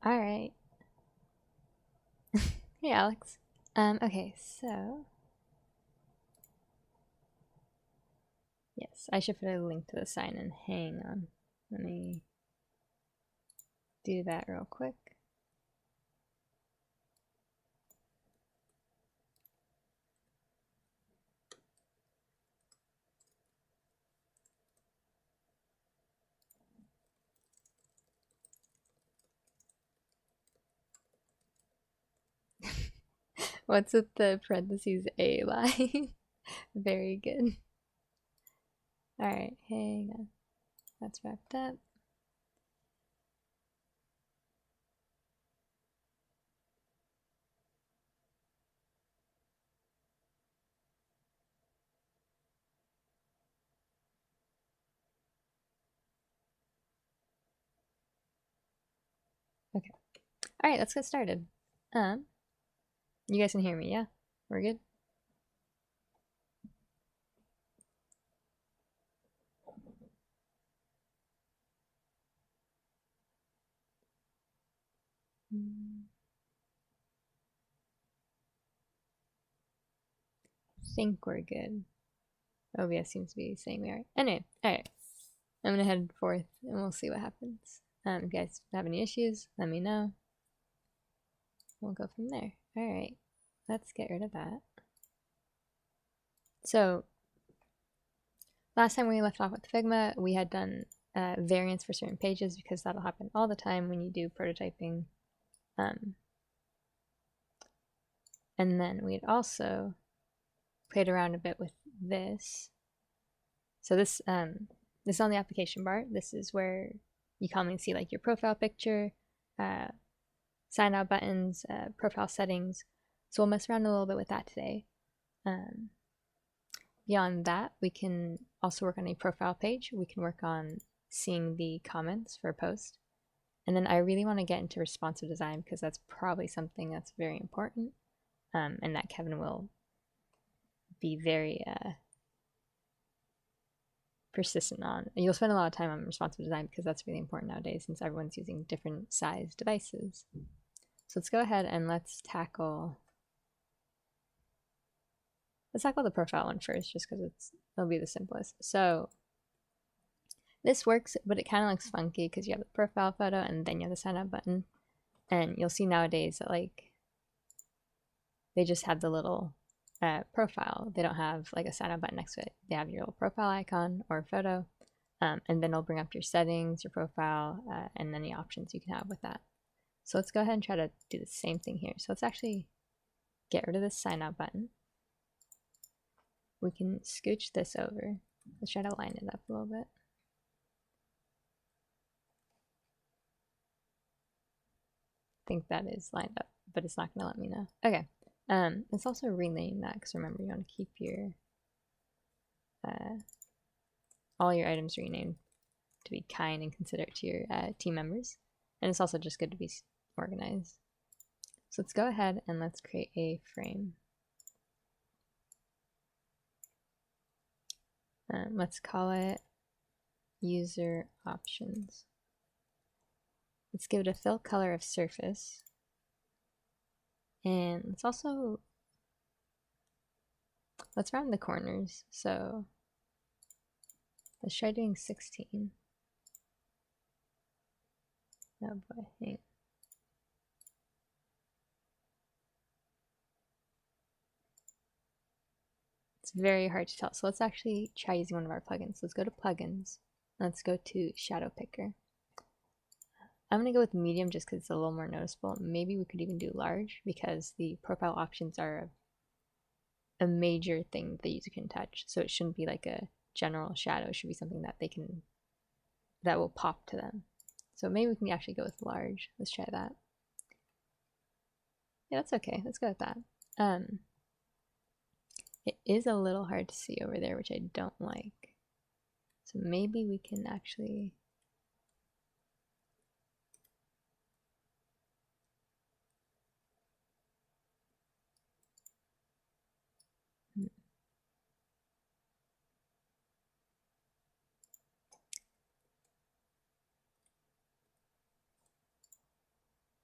All right. Hey, Alex. Okay, so yes, I should put a link to the sign in. Hang on. Let me do that real quick. What's with the parentheses A line? Very good. All right, hang on. That's wrapped up. Okay. All right, let's get started. You guys can hear me, yeah? We're good? I think we're good. OBS seems to be saying we are. Anyway, all right. I'm gonna head forth and we'll see what happens. If you guys have any issues, let me know. We'll go from there. All right, let's get rid of that. So last time we left off with Figma, we had done variants for certain pages because that'll happen all the time when you do prototyping. And then we'd also played around a bit with this. So this is on the application bar. This is where you commonly see like your profile picture, sign out buttons, profile settings. So we'll mess around a little bit with that today. Beyond that, we can also work on a profile page. We can work on seeing the comments for a post. And then I really want to get into responsive design because that's probably something that's very important, and that Kevin will be very persistent on. You'll spend a lot of time on responsive design because that's really important nowadays since everyone's using different size devices. So let's go ahead and let's tackle the profile one first just because it'll be the simplest. So this works, but it kind of looks funky because you have the profile photo and then you have the sign up button. And you'll see nowadays that like they just have the little profile. They don't have like a sign up button next to it. They have your little profile icon or photo, and then it'll bring up your settings, your profile, and any options you can have with that. So let's go ahead and try to do the same thing here. So let's actually get rid of this sign up button. We can scooch this over. Let's try to line it up a little bit. I think that is lined up, but it's not going to let me know. Okay. Let's also rename that because remember you want to keep your all your items renamed to be kind and considerate to your team members, and it's also just good to be organized. So let's go ahead and let's create a frame. Let's call it user options. Let's give it a fill color of surface, and let's round the corners. So let's try doing 16. Oh boy, hang. It's very hard to tell. So let's actually try using one of our plugins. Let's go to plugins. Let's go to shadow picker. I'm going to go with medium just because it's a little more noticeable. Maybe we could even do large because the profile options are a major thing the user can touch. So it shouldn't be like a general shadow. It should be something that will pop to them. So maybe we can actually go with large. Let's try that. Yeah, that's okay. Let's go with that. It is a little hard to see over there, which I don't like. So maybe we can actually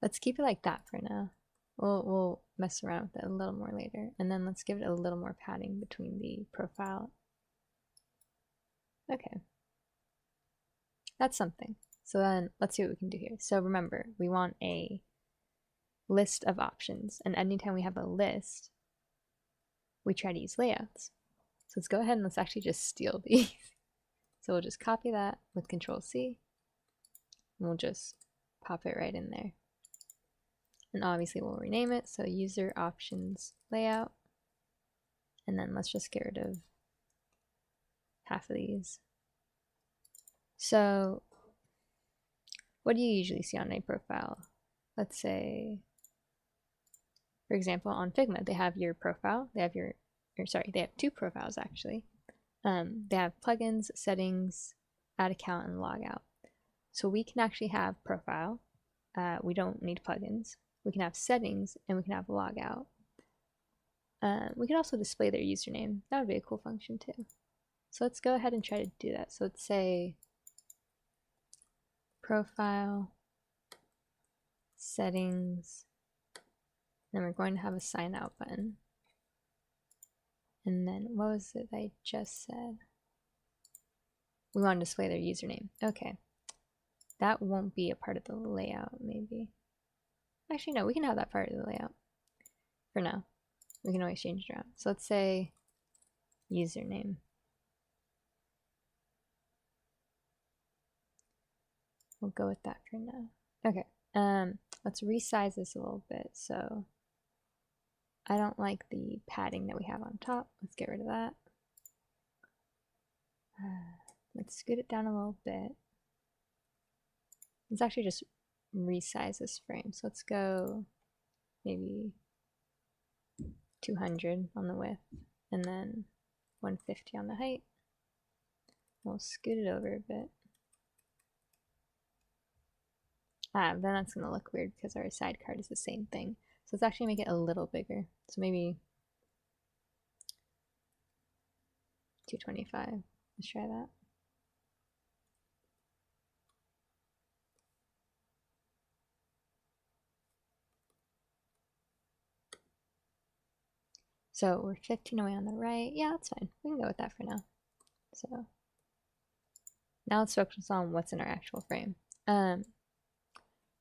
Let's keep it like that for now. We'll mess around with it a little more later. And then let's give it a little more padding between the profile. Okay. That's something. So then let's see what we can do here. So remember, we want a list of options. And anytime we have a list, we try to use layouts. So let's go ahead and let's actually just steal these. So we'll just copy that with Control C. And we'll just pop it right in there. And obviously we'll rename it. So user options layout. And then let's just get rid of half of these. So what do you usually see on a profile? Let's say, for example, on Figma, they have your profile. They have they have two profiles actually. They have plugins, settings, add account, and logout. So we can actually have profile. We don't need plugins. We can have settings, and we can have logout. We can also display their username. That would be a cool function too. So let's go ahead and try to do that. So let's say profile, settings, then we're going to have a sign out button. And then what was it I just said? We want to display their username. Okay. That won't be a part of the layout, maybe. Actually, no, we can have that part of the layout for now. We can always change it around. So let's say username. We'll go with that for now. Okay. Let's resize this a little bit. So I don't like the padding that we have on top. Let's get rid of that. Let's scoot it down a little bit. Let's actually just resize this frame. So let's go maybe 200 on the width and then 150 on the height. We'll scoot it over a bit. Then that's going to look weird because our side card is the same thing. So let's actually make it a little bigger. So maybe 225. Let's try that. So we're 15 away on the right. Yeah, that's fine. We can go with that for now. So now let's focus on what's in our actual frame.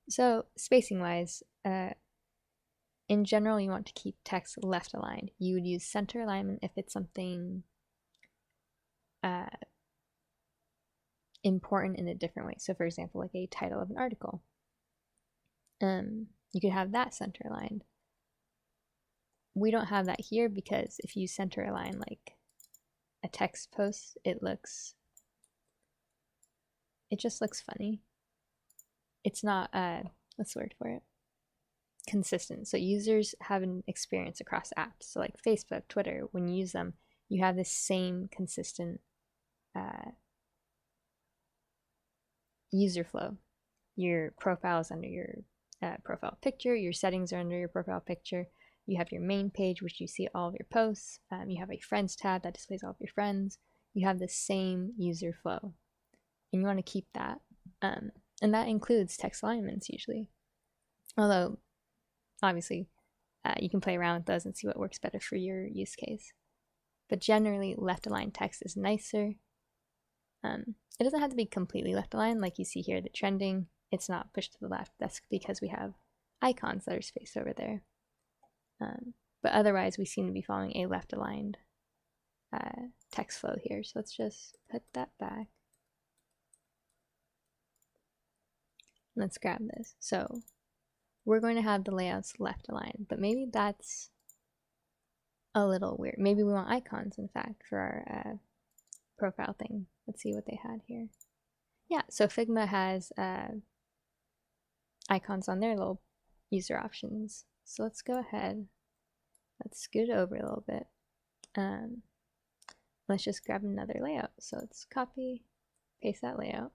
So spacing wise, in general, you want to keep text left aligned. You would use center alignment if it's something important in a different way. So for example, like a title of an article. You could have that center aligned. We don't have that here because if you center align like a text post, it just looks funny. It's not, what's the word for it? Consistent. So users have an experience across apps. So like Facebook, Twitter, when you use them, you have this same consistent user flow. Your profile is under your profile picture. Your settings are under your profile picture. You have your main page, which you see all of your posts. You have a friends tab that displays all of your friends. You have the same user flow. And you want to keep that. And that includes text alignments usually. Although, obviously, you can play around with those and see what works better for your use case. But generally, left-aligned text is nicer. It doesn't have to be completely left-aligned, like you see here, the trending. It's not pushed to the left. That's because we have icons that are spaced over there. But otherwise, we seem to be following a left-aligned text flow here. So let's just put that back. Let's grab this. So we're going to have the layouts left aligned, but maybe that's a little weird. Maybe we want icons, in fact, for our profile thing. Let's see what they had here. Yeah, so Figma has icons on their little user options. So let's go ahead. Let's scoot it over a little bit. Let's just grab another layout. So let's copy, paste that layout.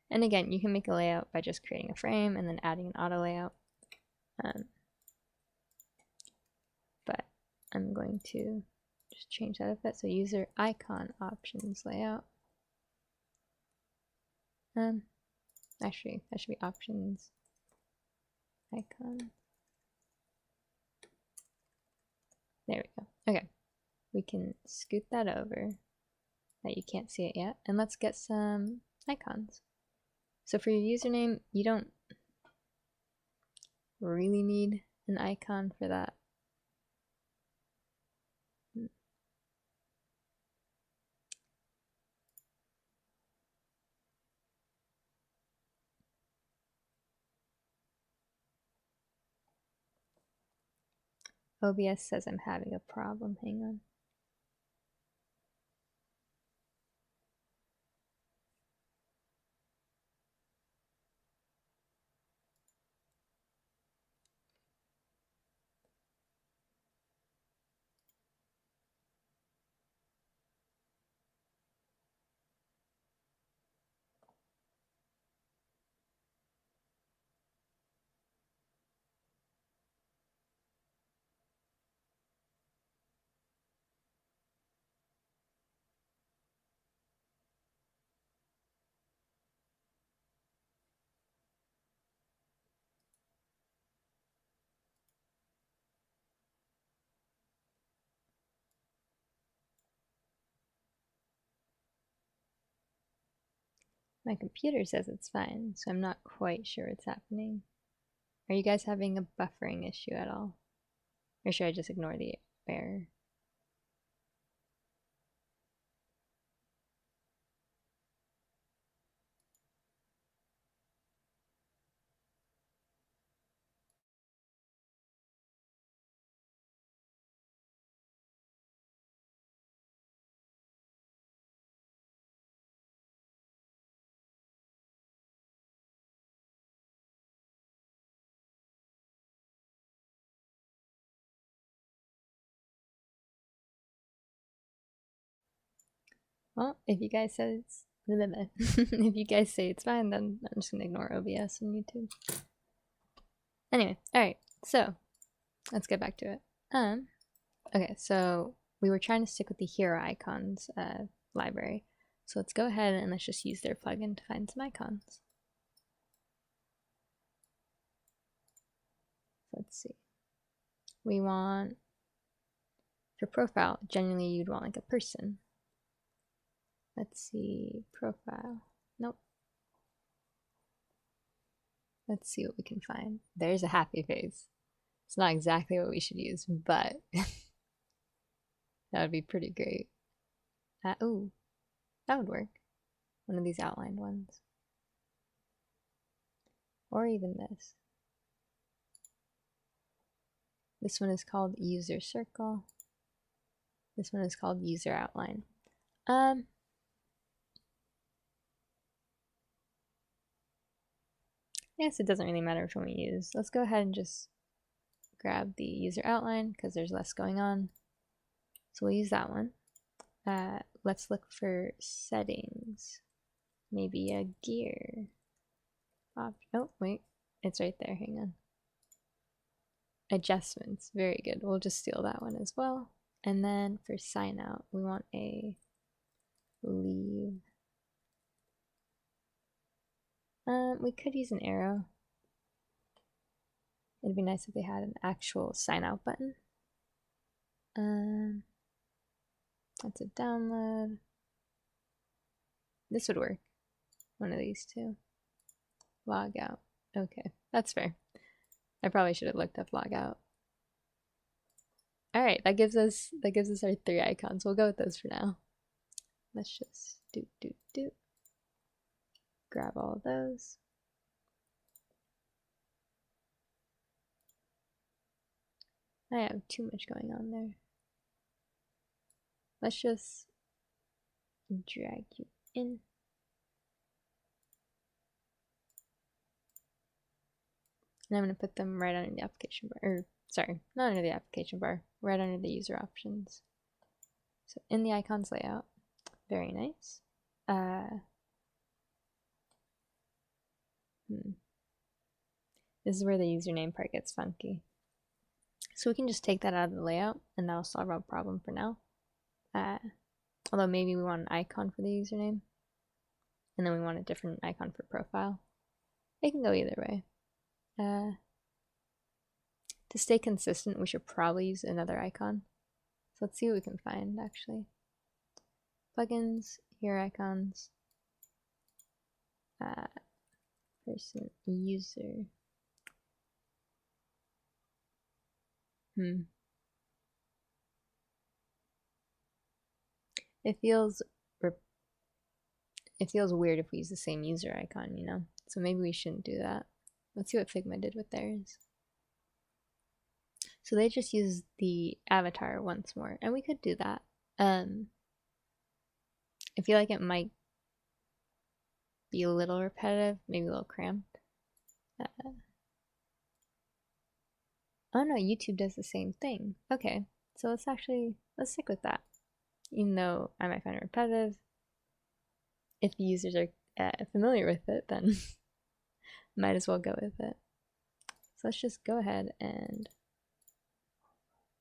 And again, you can make a layout by just creating a frame and then adding an auto layout. But I'm going to just change that a bit. So user icon options layout. Actually, that should be options icon. There we go. Okay. We can scoot that over, that you can't see it yet, and let's get some icons. So for your username, you don't really need an icon for that. OBS says I'm having a problem. Hang on. My computer says it's fine, so I'm not quite sure what's happening. Are you guys having a buffering issue at all? Or should I just ignore the error? Well, if you guys say it's if you guys say it's fine, then I'm just gonna ignore OBS on YouTube. Anyway, alright, so let's get back to it. Okay, so we were trying to stick with the hero icons library. So let's go ahead and let's just use their plugin to find some icons. Let's see. We want, for profile, generally you'd want like a person. Let's see, profile. Nope. Let's see what we can find. There's a happy face. It's not exactly what we should use, but that would be pretty great. Ooh, that would work. One of these outlined ones. Or even this. This one is called user circle. This one is called user outline. Yes, it doesn't really matter which one we use. Let's go ahead and just grab the user outline because there's less going on. So we'll use that one. Let's look for settings. Maybe a gear. Oh, wait. It's right there. Hang on. Adjustments. Very good. We'll just steal that one as well. And then for sign out, we want a leave. We could use an arrow. It'd be nice if they had an actual sign out button. That's a download. This would work. One of these two. Log out. Okay, that's fair. I probably should have looked up log out. Alright, that gives us our 3 icons. We'll go with those for now. Let's just grab all of those. I have too much going on there. Let's just drag you in. And I'm going to put them right under the application bar, or sorry, not under the application bar, right under the user options. So in the icons layout, very nice. This is where the username part gets funky. So we can just take that out of the layout and that'll solve our problem for now. Although maybe we want an icon for the username and then we want a different icon for profile. It can go either way. To stay consistent, we should probably use another icon. So let's see what we can find, actually. Plugins, here icons, person, user. It feels weird if we use the same user icon, you know? So maybe we shouldn't do that. Let's see what Figma did with theirs. So they just used the avatar once more, and we could do that. I feel like it might be a little repetitive, maybe a little cramped. Oh no, YouTube does the same thing. Okay, so let's stick with that. Even though I might find it repetitive, if the users are familiar with it, then might as well go with it. So let's just go ahead and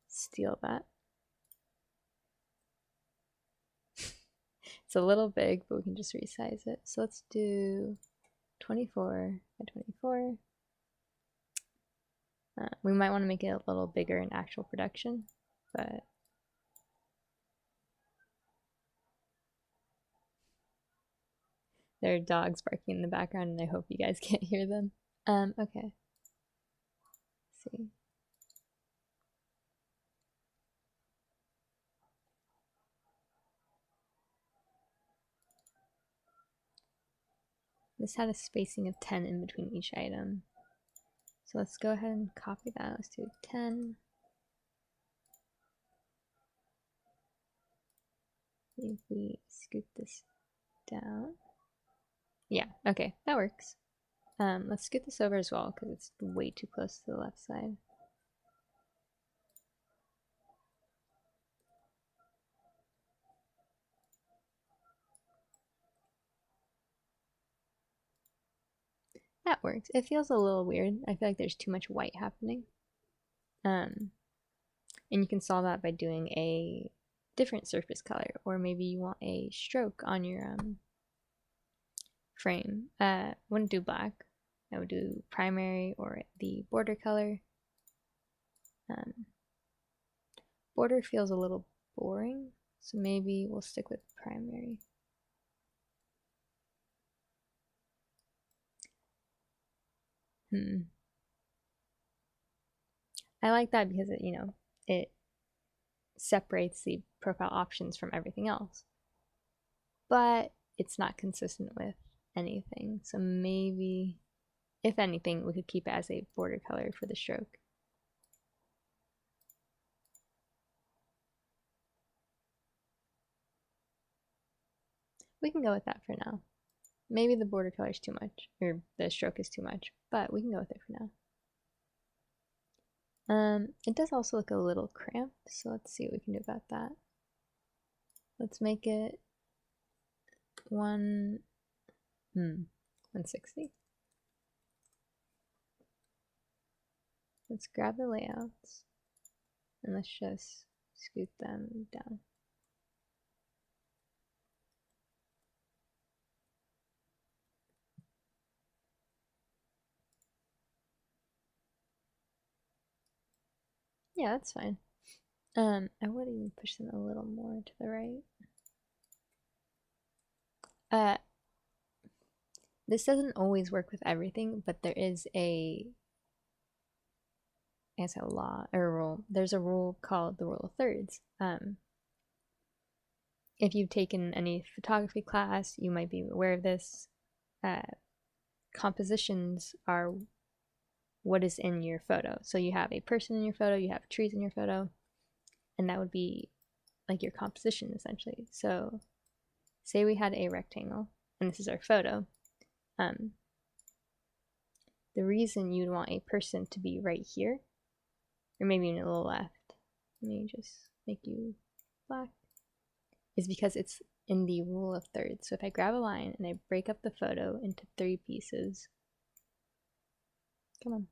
steal that. It's a little big, but we can just resize it. So let's do 24 by 24. We might want to make it a little bigger in actual production, but there are dogs barking in the background, and I hope you guys can't hear them. Okay. Let's see. This had a spacing of 10 in between each item. So let's go ahead and copy that. Let's do 10. If we scoot this down. Yeah, okay, that works. Let's scoot this over as well because it's way too close to the left side. That works. It feels a little weird. I feel like there's too much white happening. And you can solve that by doing a different surface color, or maybe you want a stroke on your frame. Wouldn't do black. I would do primary or the border color. Border feels a little boring, so maybe we'll stick with primary. I like that because it, it separates the profile options from everything else. But it's not consistent with anything. So maybe, if anything, we could keep it as a border color for the stroke. We can go with that for now. Maybe the border color is too much, or the stroke is too much, but we can go with it for now. It does also look a little cramped, so let's see what we can do about that. Let's make it 160. Let's grab the layouts and let's just scoot them down. Yeah, that's fine. I would even push them a little more to the right. This doesn't always work with everything, but there is a law or a rule. There's a rule called the rule of thirds. If you've taken any photography class, you might be aware of this. Compositions are what is in your photo. So you have a person in your photo, you have trees in your photo, and that would be like your composition essentially. So say we had a rectangle, and this is our photo. The reason you'd want a person to be right here, or maybe even a little left, let me just make you black, is because it's in the rule of thirds. So if I grab a line and I break up the photo into 3 pieces, come on.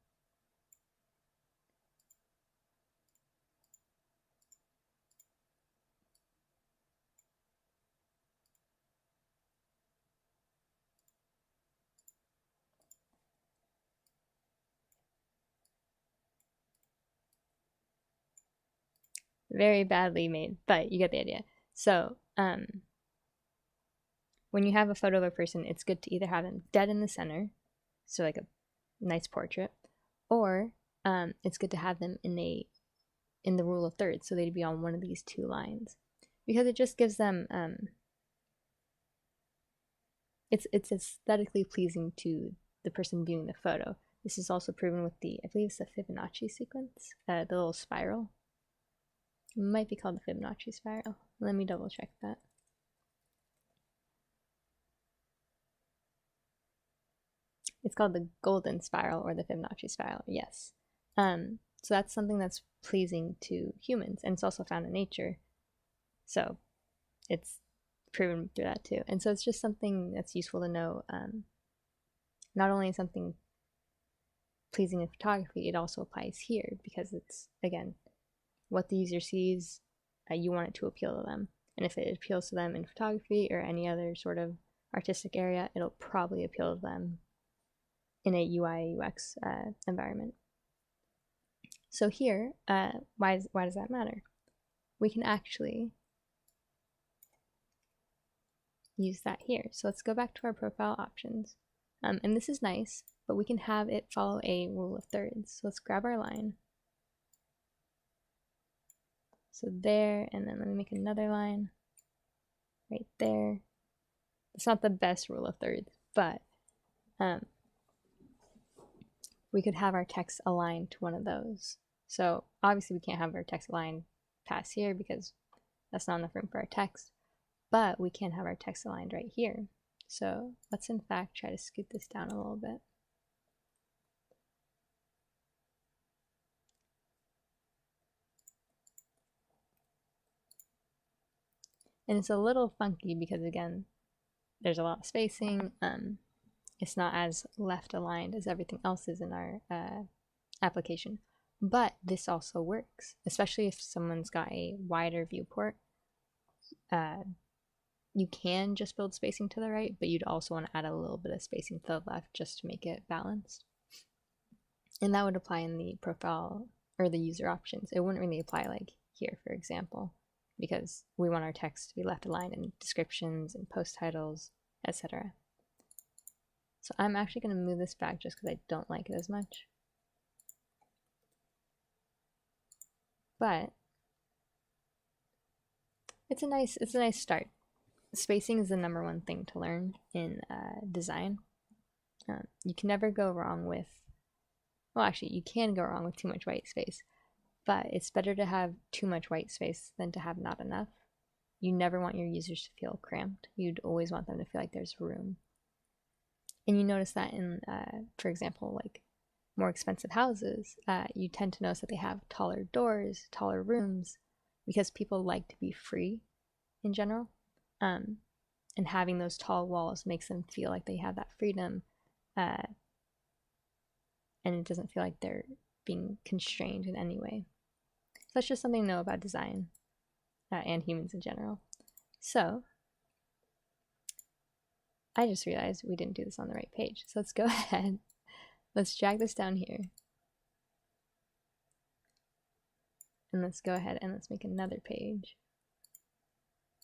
very badly made, but you get the idea. So when you have a photo of a person, it's good to either have them dead in the center, so like a nice portrait, or it's good to have them in the rule of thirds, so they'd be on one of these two lines, because it just gives them it's aesthetically pleasing to the person viewing the photo. This is also proven with the, I believe it's the Fibonacci sequence, the little spiral. It might be called the Fibonacci spiral. Let me double check that. It's called the golden spiral or the Fibonacci spiral, yes. So that's something that's pleasing to humans, and it's also found in nature. So it's proven through that too. And so it's just something that's useful to know. Not only is something pleasing in photography, it also applies here, because it's, again, what the user sees, you want it to appeal to them. And if it appeals to them in photography or any other sort of artistic area, it'll probably appeal to them in a UI UX environment. So here, why does that matter? We can actually use that here. So let's go back to our profile options. And this is nice, but we can have it follow a rule of thirds. So let's grab our line. So there, and then let me make another line right there. It's not the best rule of thirds, but we could have our text aligned to one of those. So obviously we can't have our text aligned past here because that's not enough room for our text, but we can have our text aligned right here. So let's in fact try to scoot this down a little bit. And it's a little funky because, again, there's a lot of spacing. It's not as left aligned as everything else is in our application. But this also works, especially if someone's got a wider viewport. You can just build spacing to the right, but you'd also want to add a little bit of spacing to the left just to make it balanced. And that would apply in the profile or the user options. It wouldn't really apply like here, for example, because we want our text to be left aligned in descriptions and post titles, etc. So I'm actually going to move this back just because I don't like it as much. But it's a nice start. Spacing is the #1 thing to learn in design. You can never go wrong with, well, actually, you can go wrong with too much white space, but it's better to have too much white space than to have not enough. You never want your users to feel cramped. You'd always want them to feel like there's room. And you notice that in, for example, like more expensive houses, you tend to notice that they have taller doors, taller rooms, because people like to be free in general. And having those tall walls makes them feel like they have that freedom, and it doesn't feel like they're being constrained in any way. So that's just something to know about design and humans in general. So I just realized we didn't do this on the right page. So let's go ahead. Let's drag this down here. And let's go ahead and let's make another page.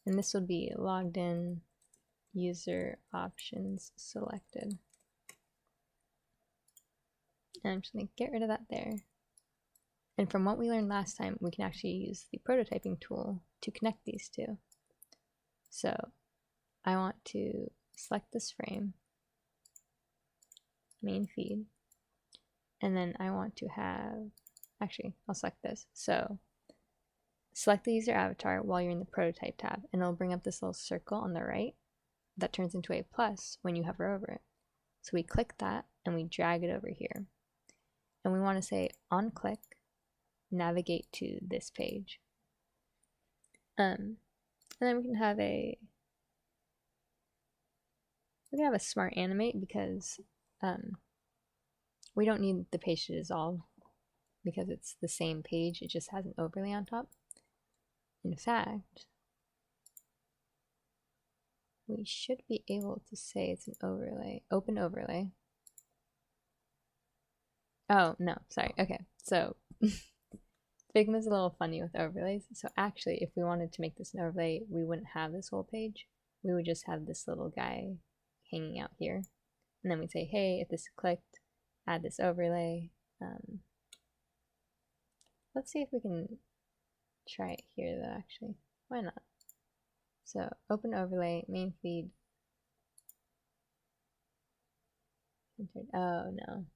And this will be logged in, user options selected. And I'm just going to get rid of that there. And from what we learned last time, we can actually use the prototyping tool to connect these two. So I want to select this frame, main feed, and then I want to have, actually, I'll select this. So select the user avatar while you're in the prototype tab, and it'll bring up this little circle on the right that turns into a plus when you hover over it. So we click that and we drag it over here. And we want to say on click, navigate to this page. And then we can have a smart animate because we don't need the page to dissolve because it's the same page, it just has an overlay on top. In fact, we should be able to say it's an overlay, open overlay. Oh, no, sorry, okay, so Figma's a little funny with overlays. So actually, if we wanted to make this an overlay, we wouldn't have this whole page. We would just have this little guy hanging out here. And then we'd say, hey, if this is clicked, add this overlay. Let's see if we can try it here though, actually. Why not? So open overlay, main feed. Oh no.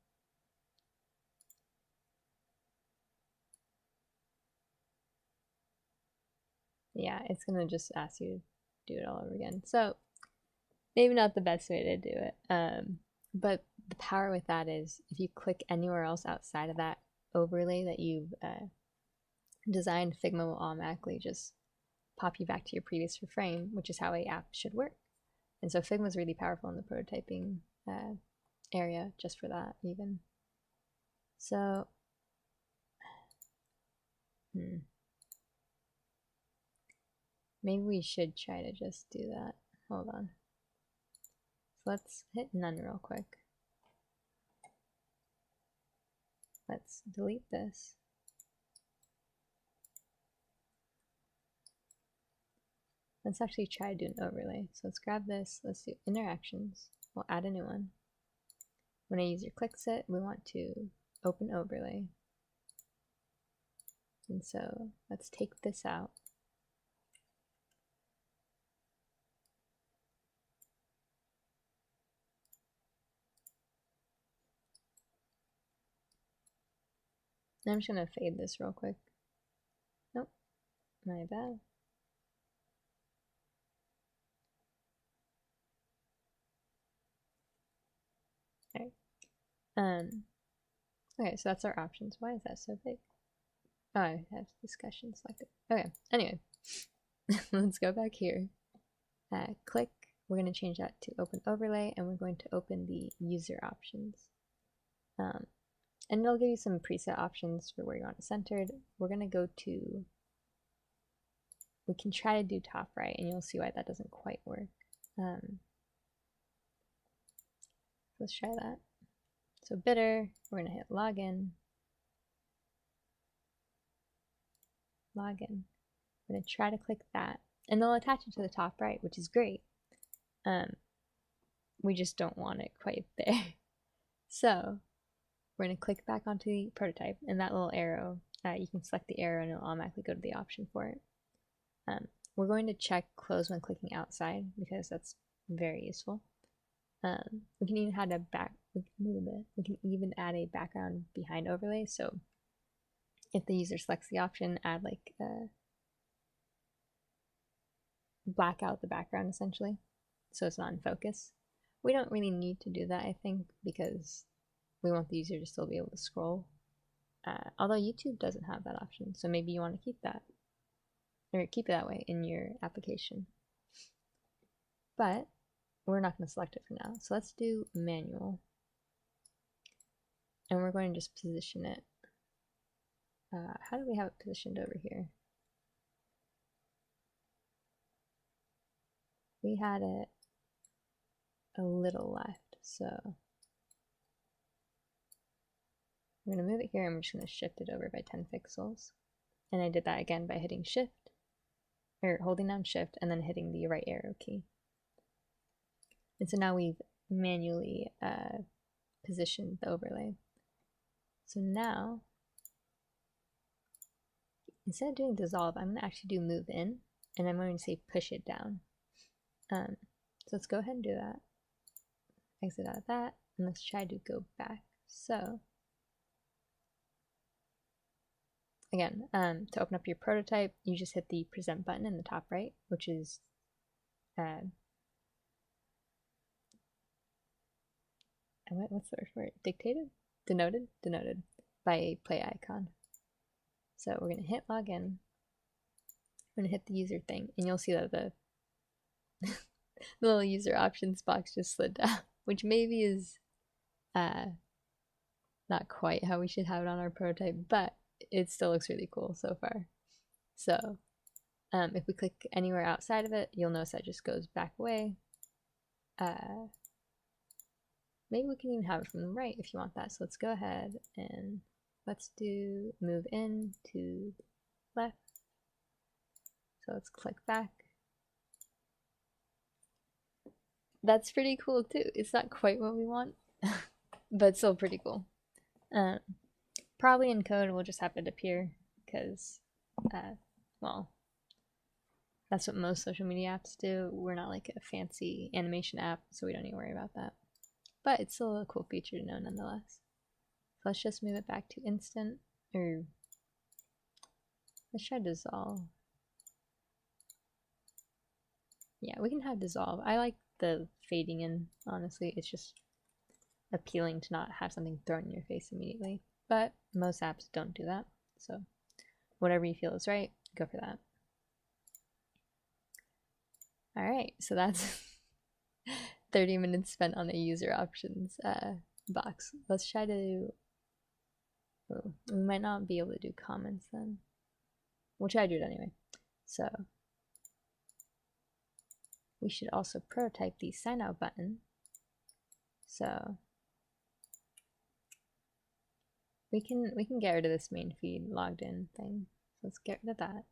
Yeah, it's gonna just ask you to do it all over again. So maybe not the best way to do it. But the power with that is if you click anywhere else outside of that overlay that you've designed, Figma will automatically just pop you back to your previous frame, which is how an app should work. And so Figma is really powerful in the prototyping area just for that even. So maybe we should try to just do that. Hold on. So let's hit none real quick. Let's delete this. Let's actually try to do an overlay. So let's grab this. Let's do interactions. We'll add a new one. When a user clicks it, we want to open overlay. And so let's take this out. And I'm just going to fade this real quick. Nope, my bad. Alright. Okay, so that's our options. Why is that so big? Oh, I have discussion selected. Okay, anyway, let's go back here. Click. We're going to change that to open overlay, and we're going to open the user options. And it'll give you some preset options for where you want it centered. We're going to go to, we can try to do top right, and you'll see why that doesn't quite work. Let's try that. So bidder, we're going to hit login. Login. I'm going to try to click that, and they'll attach it to the top right, which is great. We just don't want it quite there. So we're going to click back onto the prototype, and that little arrow, you can select the arrow and it'll automatically go to the option for it. We're going to check close when clicking outside because that's very useful. We can even add a background behind overlay. So if the user selects the option, add like black out the background essentially, so it's not in focus. We don't really need to do that, I think, because we want the user to still be able to scroll. Although YouTube doesn't have that option, so maybe you want to keep that, or keep it that way in your application. But we're not going to select it for now, so let's do manual. And we're going to just position it. How do we have it positioned over here? We had it a little left, so we're going to move it here and we're just going to shift it over by 10 pixels. And I did that again by hitting shift, or holding down shift and then hitting the right arrow key. And so now we've manually positioned the overlay. So now, instead of doing dissolve, I'm going to actually do move in, and I'm going to say push it down. So let's go ahead and do that. Exit out of that, and let's try to go back. So again, to open up your prototype, you just hit the present button in the top right, which is what's the word? Dictated? Denoted by a play icon. So we're going to hit login. We're going to hit the user thing, and you'll see that the little user options box just slid down, which maybe is not quite how we should have it on our prototype, but it still looks really cool so far. So if we click anywhere outside of it, you'll notice that just goes back away. Maybe we can even have it from the right if you want that. So let's go ahead and let's do move in to left. So let's click back. That's pretty cool too. It's not quite what we want, but still pretty cool. Probably in code we'll just have it appear because, well, that's what most social media apps do. We're not like a fancy animation app, so we don't need to worry about that. But it's still a cool feature to know nonetheless. So let's just move it back to instant, or let's try dissolve. Yeah, we can have dissolve. I like the fading in, honestly. It's just appealing to not have something thrown in your face immediately. But most apps don't do that. So whatever you feel is right, go for that. Alright, so that's 30 minutes spent on the user options box. Let's try to... Oh, we might not be able to do comments then. We'll try to do it anyway. So we should also prototype the sign out button. So we can get rid of this main feed logged in thing. So let's get rid of that.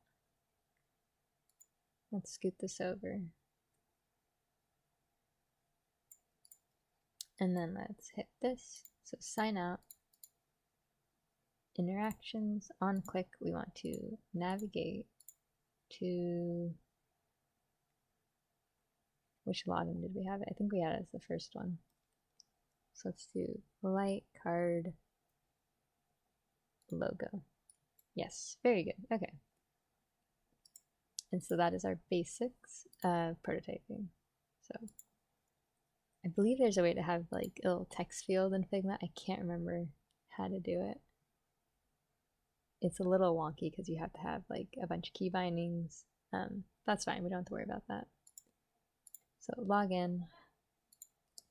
Let's scoot this over. And then let's hit this. So sign out. Interactions, on click, we want to navigate to, which login did we have? I think we had it as the first one. So let's do light card logo. Yes, very good. Okay. And so that is our basics of prototyping. So I believe there's a way to have like a little text field in Figma. I can't remember how to do it. It's a little wonky because you have to have like a bunch of key bindings. That's fine, we don't have to worry about that. So log in,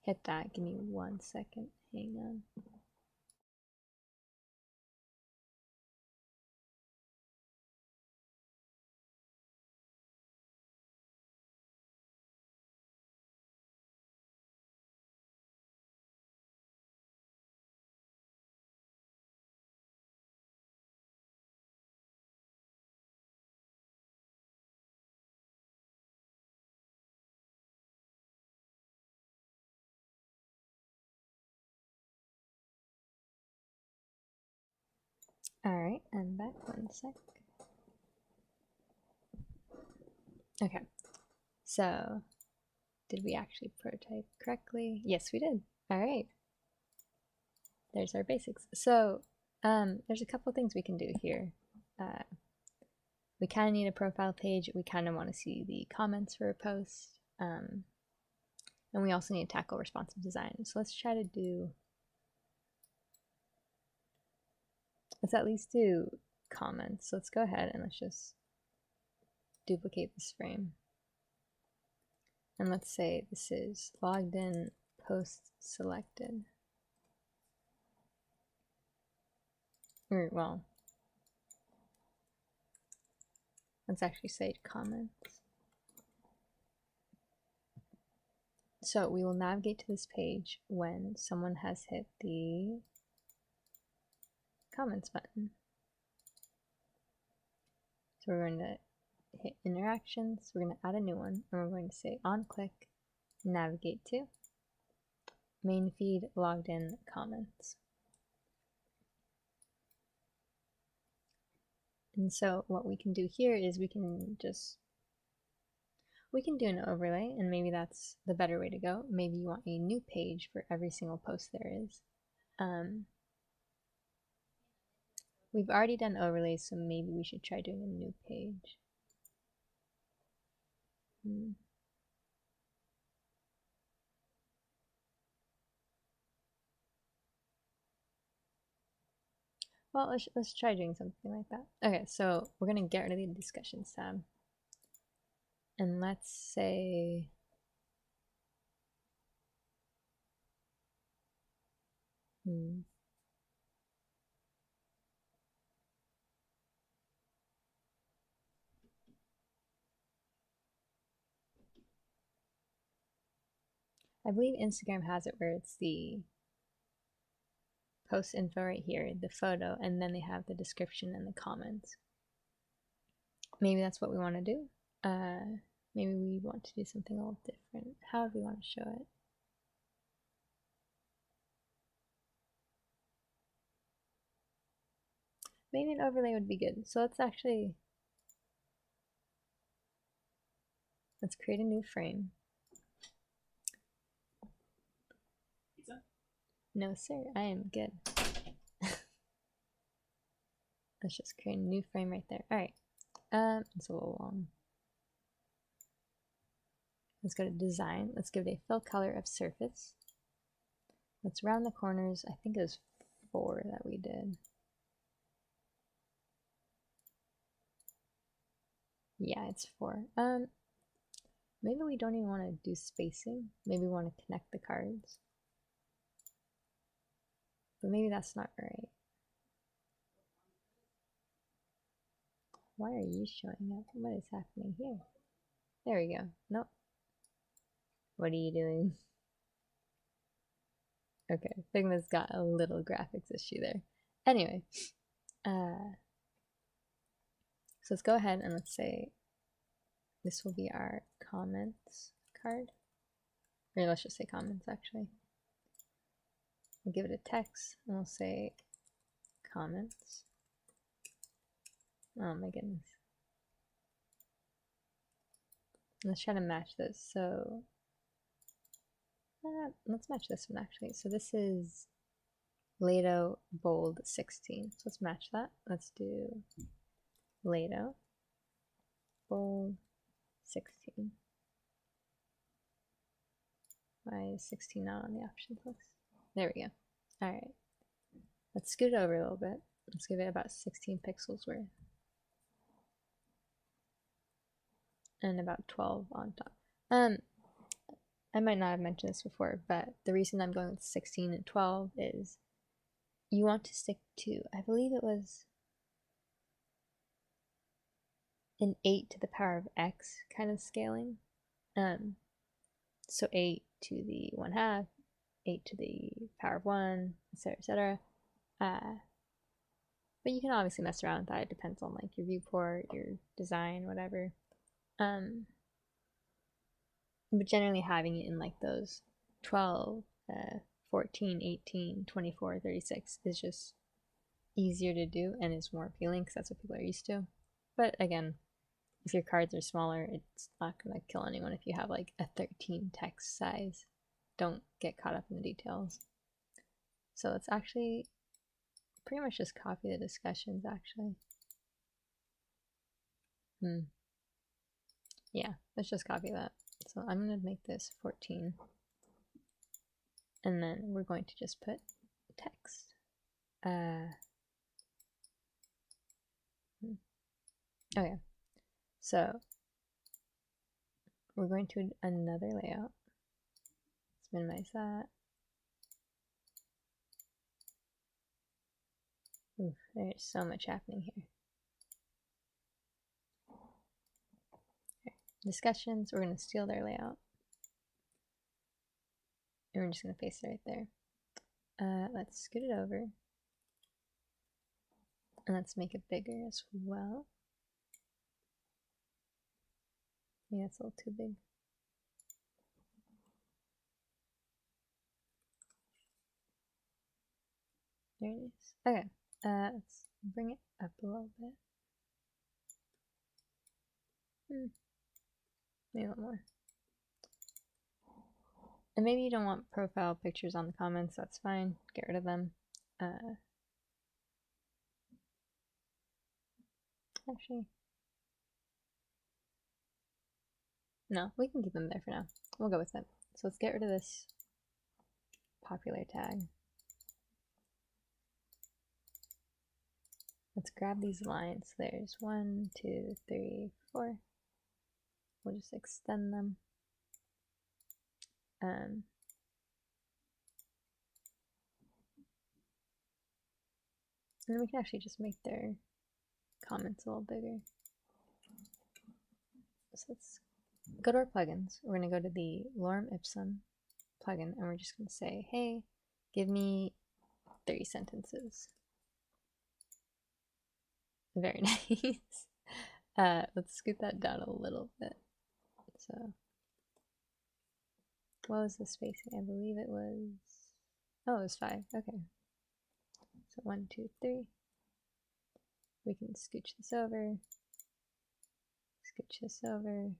hit that, give me 1 second, hang on. Alright, I'm back, 1 sec. Okay, so did we actually prototype correctly? Yes, we did. Alright. There's our basics. So there's a couple things we can do here. We kind of need a profile page. We kind of want to see the comments for a post. And we also need to tackle responsive design. So let's try to do, let's at least do comments. So let's go ahead and let's just duplicate this frame. And let's say this is logged in, post selected. Or, well, let's actually say comments. So we will navigate to this page when someone has hit the comments button. So we're going to hit interactions, we're going to add a new one, and we're going to say on click, navigate to, main feed, logged in, comments. And so what we can do here is we can do an overlay, and maybe that's the better way to go. Maybe you want a new page for every single post there is. We've already done overlays, so maybe we should try doing a new page. Well, let's try doing something like that. Okay, so we're gonna get rid of the discussions tab. And let's say I believe Instagram has it where it's the post info right here, the photo, and then they have the description and the comments. Maybe that's what we want to do. Maybe we want to do something a little different. How do we want to show it? Maybe an overlay would be good. So let's create a new frame. Pizza? No, sir, I am good. Let's just create a new frame right there. All right. It's a little long. Let's go to design. Let's give it a fill color of surface. Let's round the corners. I think it was 4 that we did. Yeah, it's 4. Maybe we don't even want to do spacing. Maybe we want to connect the cards. But maybe that's not right. Why are you showing up? What is happening here? There we go. Nope. What are you doing? Okay, Figma's got a little graphics issue there. Anyway, so let's go ahead and let's say this will be our comments card. Or let's just say comments actually. We'll give it a text and we'll say comments. Oh my goodness. Let's try to match this. So let's match this one actually. So this is Lato bold 16. So let's match that. Let's do Lato bold 16. Why is 16 not on the options list? There we go. All right. Let's scoot it over a little bit. Let's give it about 16 pixels worth. And about 12 on top. I might not have mentioned this before, but the reason I'm going with 16 and 12 is you want to stick to, I believe it was an 8 to the power of x kind of scaling. So 8 to the 1/2, 8 to the power of 1, etc., etc. But you can obviously mess around with that. It depends on like your viewport, your design, whatever. But generally having it in like those 12, 14, 18, 24, 36 is just easier to do and is more appealing because that's what people are used to. But again, if your cards are smaller, it's not going to kill anyone if you have like a 13 text size. Don't get caught up in the details. So let's actually pretty much just copy the discussions actually. Yeah, let's just copy that. So I'm going to make this 14. And then we're going to just put text. Okay, so we're going to another layout. Let's minimize that. Oof, there's so much happening here. Okay. Discussions, we're going to steal their layout. And we're just going to paste it right there. Let's scoot it over. And let's make it bigger as well. Yeah, it's a little too big. There it is. Okay, let's bring it up a little bit. Maybe a little more. And maybe you don't want profile pictures on the comments, that's fine. Get rid of them. Actually, no, we can keep them there for now. We'll go with it. So let's get rid of this popular tag. Let's grab these lines. There's 1, 2, 3, 4. We'll just extend them. And then we can actually just make their comments a little bigger. So let's go to our plugins. We're going to go to the Lorem Ipsum plugin and we're just going to say, hey, give me 3 sentences. Very nice. Let's scoot that down a little bit. So, what was the spacing? I believe it was, oh, it was 5. Okay. So 1, 2, 3. We can scooch this over, scooch this over.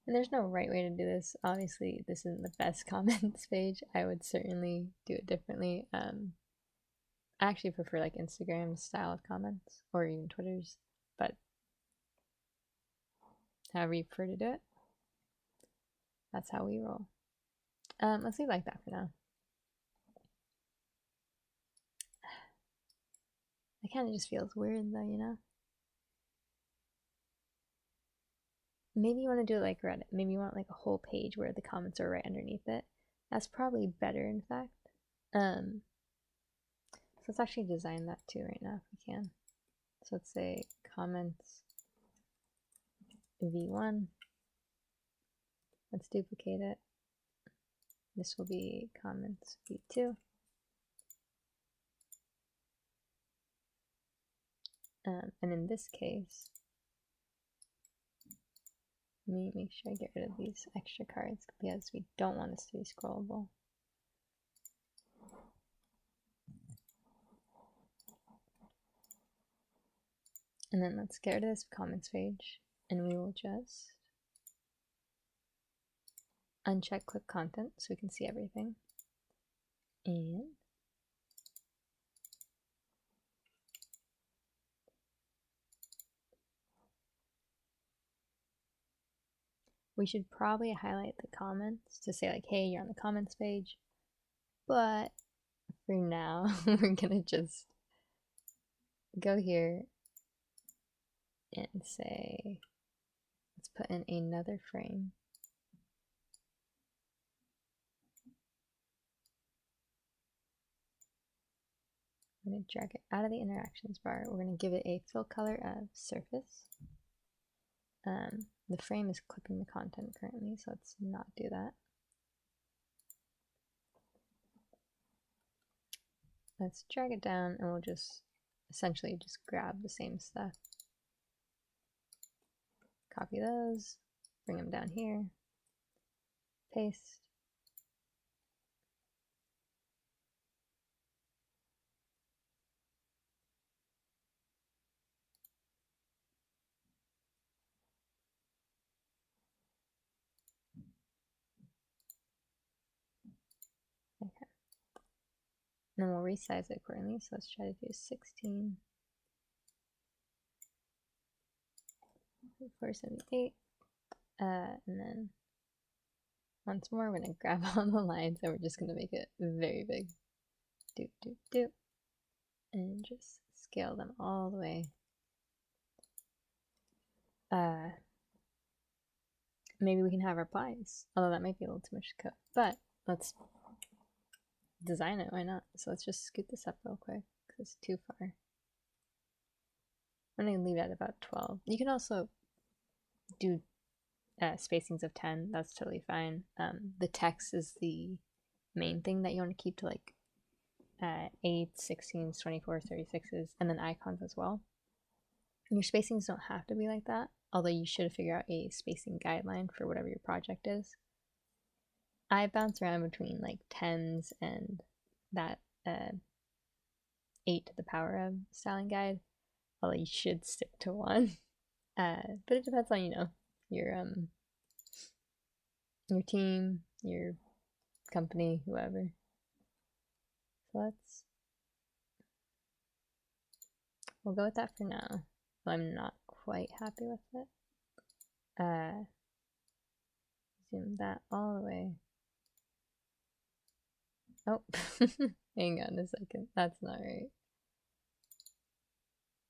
And there's no right way to do this. Obviously, this isn't the best comments page. I would certainly do it differently. I actually prefer like Instagram's style of comments, or even Twitter's, but however you prefer to do it, that's how we roll. Let's leave it like that for now. It kind of just feels weird though, you know? Maybe you want to do it like Reddit. Maybe you want like a whole page where the comments are right underneath it. That's probably better, in fact. So let's actually design that too right now if we can. So let's say comments v1. Let's duplicate it. This will be comments v2. And in this case, let me make sure I get rid of these extra cards because we don't want this to be scrollable. And then let's get rid of this comments page, and we will just uncheck click content so we can see everything. And we should probably highlight the comments to say like, hey, you're on the comments page. But for now, we're gonna just go here and say, let's put in another frame. I'm going to drag it out of the interactions bar. We're going to give it a fill color of surface. The frame is clipping the content currently, so let's not do that. Let's drag it down and we'll just essentially just grab the same stuff. Copy those, bring them down here, paste. Okay. And then we'll resize it accordingly. So let's try to do 16. 478. And then once more, we're going to grab all the lines and we're just going to make it very big. Doop, doop, doop. And just scale them all the way. Maybe we can have replies, although that might be a little too much to code. But let's design it, why not? So let's just scoot this up real quick because it's too far. I'm going to leave it at about 12. You can also do spacings of 10, that's totally fine. The text is the main thing that you want to keep to like 8, 16s, 24, 36s, and then icons as well. Your spacings don't have to be like that, although you should figure out a spacing guideline for whatever your project is. I bounce around between like 10s and that 8 to the power of styling guide, although you should stick to 1. But it depends on, you know, your team, your company, whoever. So we'll go with that for now. I'm not quite happy with it. Zoom that all the way. Oh, hang on a second. That's not right.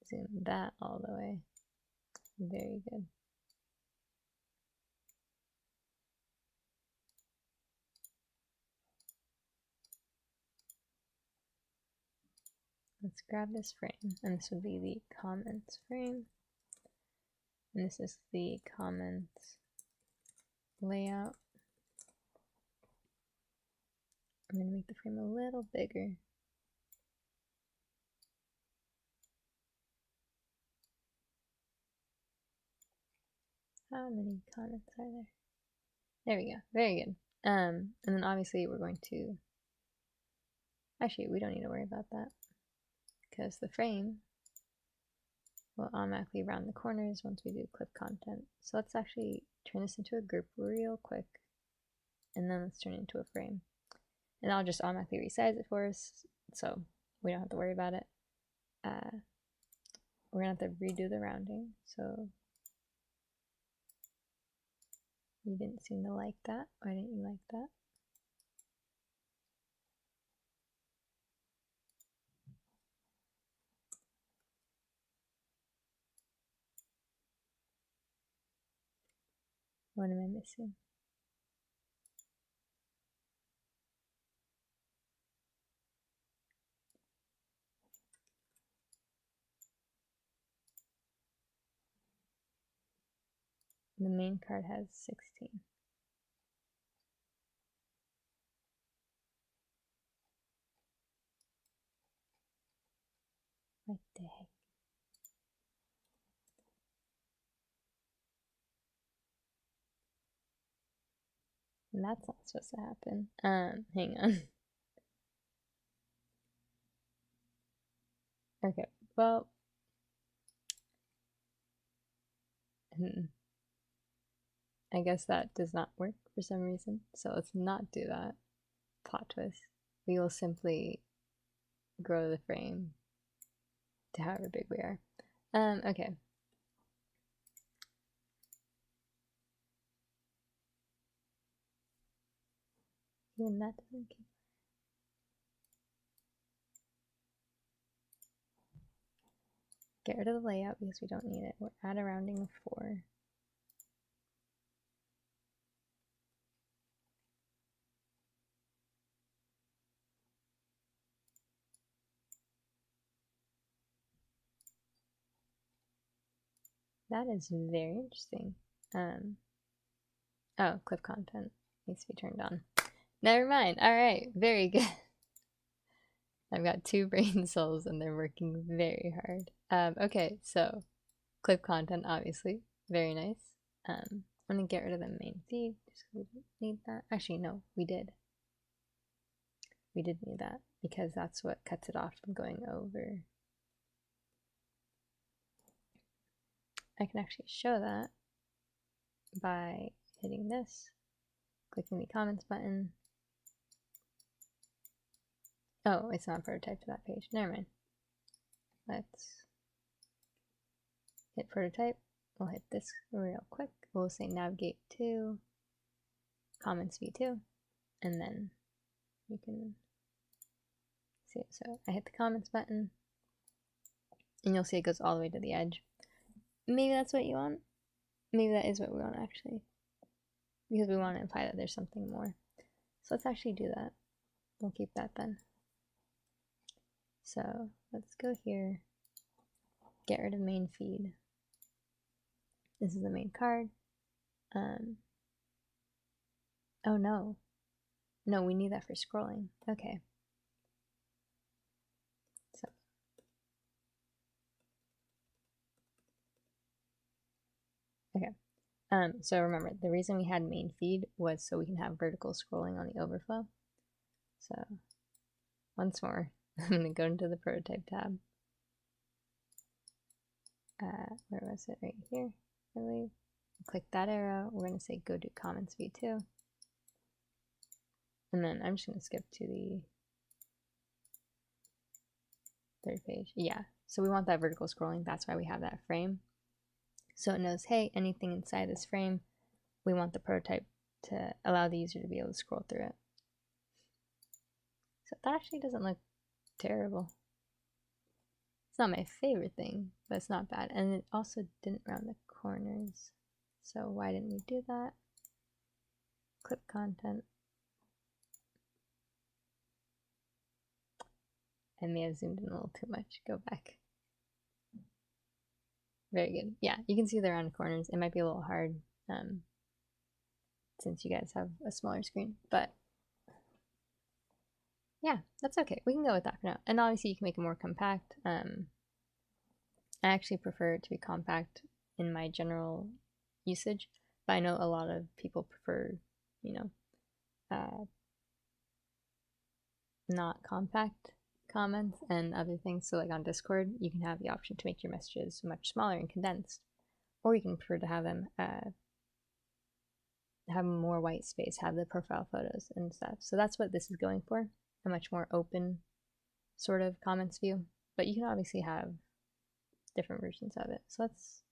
Zoom that all the way. Very good. Let's grab this frame, and this would be the comments frame. And this is the comments layout. I'm going to make the frame a little bigger. How many comments are there? There we go. Very good. And then obviously we're going to, actually we don't need to worry about that because the frame will automatically round the corners once we do clip content. So let's actually turn this into a group real quick, and then let's turn it into a frame. And I'll just automatically resize it for us, so we don't have to worry about it. We're gonna have to redo the rounding, so you didn't seem to like that. Why didn't you like that? What am I missing? The main card has 16. What the heck? That's not supposed to happen. Hang on. Okay, well, I guess that does not work for some reason. So let's not do that. Plot twist. We will simply grow the frame to however big we are. Okay. Even that doesn't keep. Get rid of the layout because we don't need it. We're at a rounding of 4. That is very interesting. Oh, clip content needs to be turned on. Never mind. All right, very good. I've got 2 brain cells and they're working very hard. Okay, so clip content, obviously, very nice. I'm gonna get rid of the main feed just because we didn't need that. Actually, no, we did. We did need that because that's what cuts it off from going over. I can actually show that by hitting this, clicking the comments button. Oh, it's not prototype to that page. Never mind. Let's hit prototype. We'll hit this real quick. We'll say navigate to comments v2, and then you can see it. So I hit the comments button, and you'll see it goes all the way to the edge. Maybe that's what you want. Maybe that is what we want actually, because we want to imply that there's something more. So let's actually do that. We'll keep that then. So let's go here, get rid of main feed. This is the main card. Oh no. No, we need that for scrolling. Okay. So okay. So remember, the reason we had main feed was so we can have vertical scrolling on the overflow. So once more, I'm going to go into the prototype tab. Where was it? Right here, I believe. Click that arrow. We're going to say go to comments v2. And then I'm just going to skip to the 3rd page. Yeah, so we want that vertical scrolling. That's why we have that frame. So it knows, hey, anything inside this frame, we want the prototype to allow the user to be able to scroll through it. So that actually doesn't look terrible. It's not my favorite thing, but it's not bad. And it also didn't round the corners. So why didn't we do that? Clip content. I may have zoomed in a little too much. Go back. Very good. Yeah, you can see the round corners. It might be a little hard since you guys have a smaller screen, but yeah, that's okay. We can go with that for now. And obviously you can make it more compact. I actually prefer it to be compact in my general usage, but I know a lot of people prefer, you know, not compact comments and other things. So like on Discord, you can have the option to make your messages much smaller and condensed, or you can prefer to have them have more white space, have the profile photos and stuff. So that's what this is going for, a much more open sort of comments view, but you can obviously have different versions of it. So let's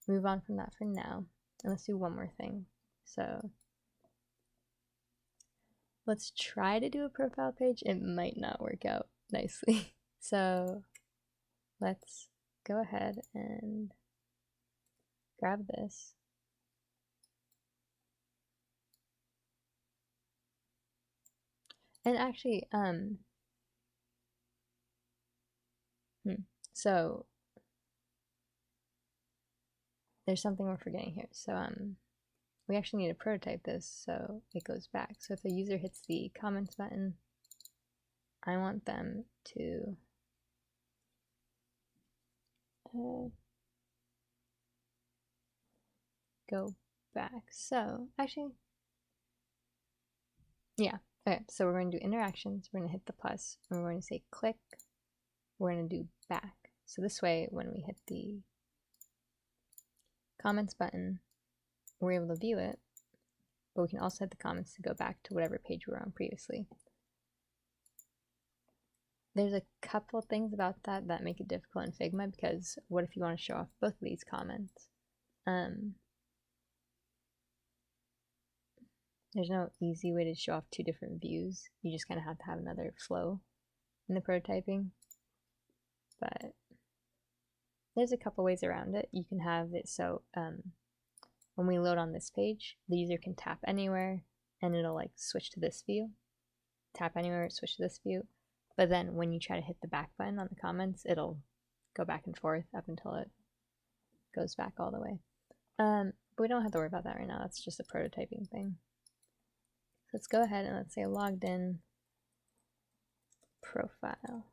move on from that for now, and let's do one more thing. So let's try to do a profile page. It might not work out nicely. So let's go ahead and grab this. And actually, so there's something we're forgetting here. So we actually need to prototype this so it goes back. So if a user hits the comments button, I want them to go back. So actually, yeah. Okay, so we're going to do interactions. We're going to hit the plus, and we're going to say click. We're going to do back. So this way, when we hit the comments button, we're able to view it, but we can also hit the comments to go back to whatever page we were on previously. There's a couple things about that that make it difficult in Figma, because what if you want to show off both of these comments? There's no easy way to show off two different views. You just kind of have to have another flow in the prototyping. But there's a couple ways around it. You can have it so when we load on this page, the user can tap anywhere and it'll like switch to this view. Tap anywhere, switch to this view. But then when you try to hit the back button on the comments, it'll go back and forth up until it goes back all the way. But we don't have to worry about that right now. That's just a prototyping thing. Let's go ahead and let's say logged in profile.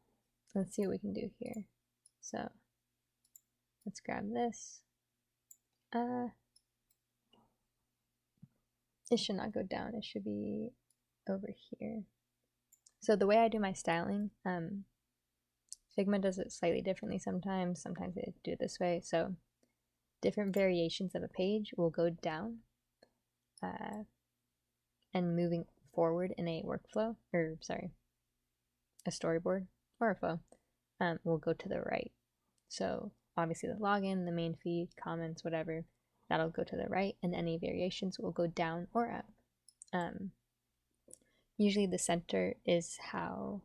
Let's see what we can do here. So let's grab this. It should not go down. It should be over here. So the way I do my styling, Figma does it slightly differently sometimes. Sometimes they do it this way. So different variations of a page will go down. And moving forward in a workflow, or sorry, a storyboard or a flow, will go to the right. So obviously the login, the main feed, comments, whatever, that'll go to the right, and any variations will go down or up. Usually the center is how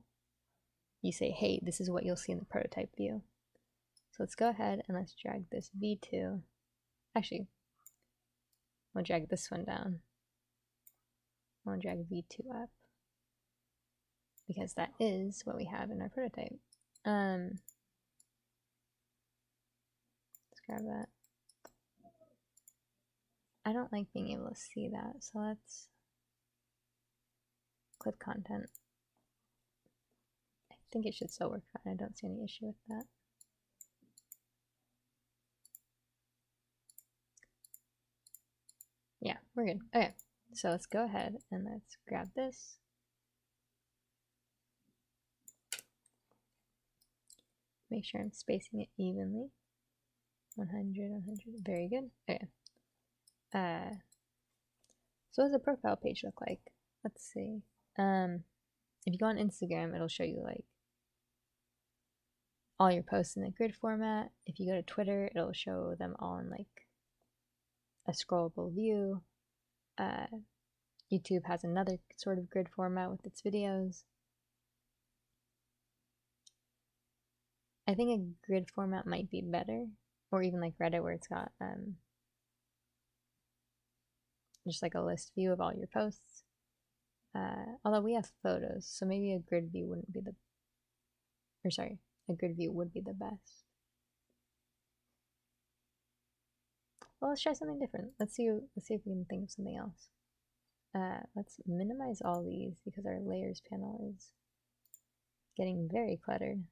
you say, hey, this is what you'll see in the prototype view. So let's go ahead and let's drag this V2. Actually, we'll drag this one down. I'll drag V2 up, because that is what we have in our prototype. Let's grab that. I don't like being able to see that, so let's clip content. I think it should still work fine. I don't see any issue with that. Yeah, we're good. Okay. So let's go ahead and let's grab this. Make sure I'm spacing it evenly. 100, 100, very good. Okay. So what does a profile page look like? Let's see. If you go on Instagram, it'll show you like all your posts in the grid format. If you go to Twitter, it'll show them all in like a scrollable view. YouTube has another sort of grid format with its videos. I think a grid format might be better, or even like Reddit, where it's got just like a list view of all your posts. Although we have photos, so maybe a grid view wouldn't be a grid view would be the best. well, let's try something different. Let's see if we can think of something else. Let's minimize all these because our layers panel is getting very cluttered.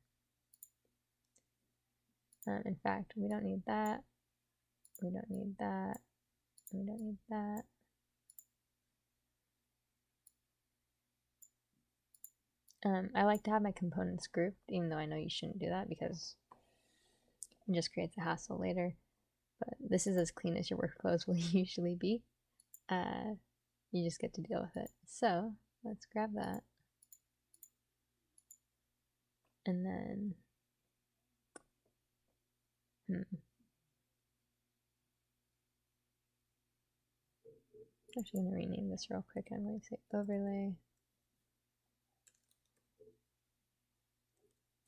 In fact, we don't need that. We don't need that. We don't need that. I like to have my components grouped, even though I know you shouldn't do that because it just creates a hassle later. But this is as clean as your workflows will usually be. You just get to deal with it. So let's grab that. And then, I'm actually going to rename this real quick. I'm going to say overlay,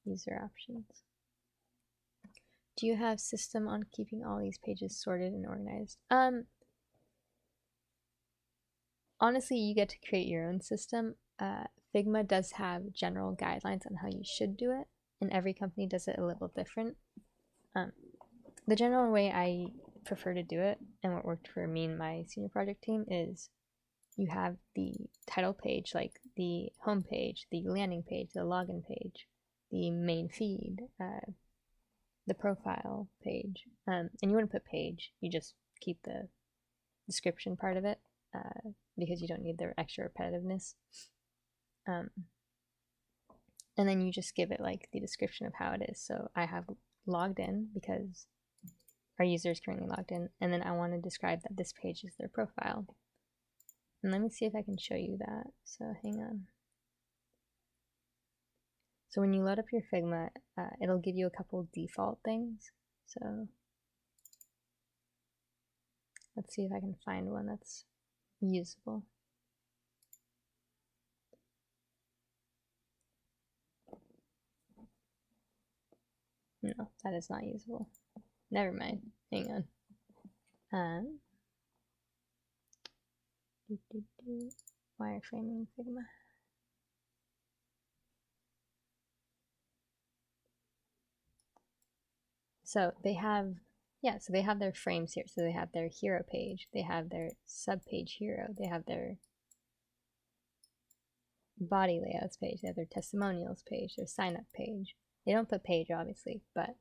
user options. Do you have system on keeping all these pages sorted and organized? Honestly, you get to create your own system. Figma does have general guidelines on how you should do it, and every company does it a little different. The general way I prefer to do it, and what worked for me and my senior project team, is you have the title page, like the home page, the landing page, the login page, the main feed, the profile page, and you wouldn't put page, you just keep the description part of it, because you don't need the extra repetitiveness. And then you just give it like the description of how it is. So I have logged in because our user is currently logged in, and then I want to describe that this page is their profile. And let me see if I can show you that. So hang on. So when you load up your Figma, it'll give you a couple default things. So let's see if I can find one that's usable. No, that is not usable. Never mind. Hang on. Wireframing Figma. So they have, so they have their frames here. So they have their hero page, they have their subpage hero, they have their body layouts page, they have their testimonials page, their sign up page. They don't put page obviously, but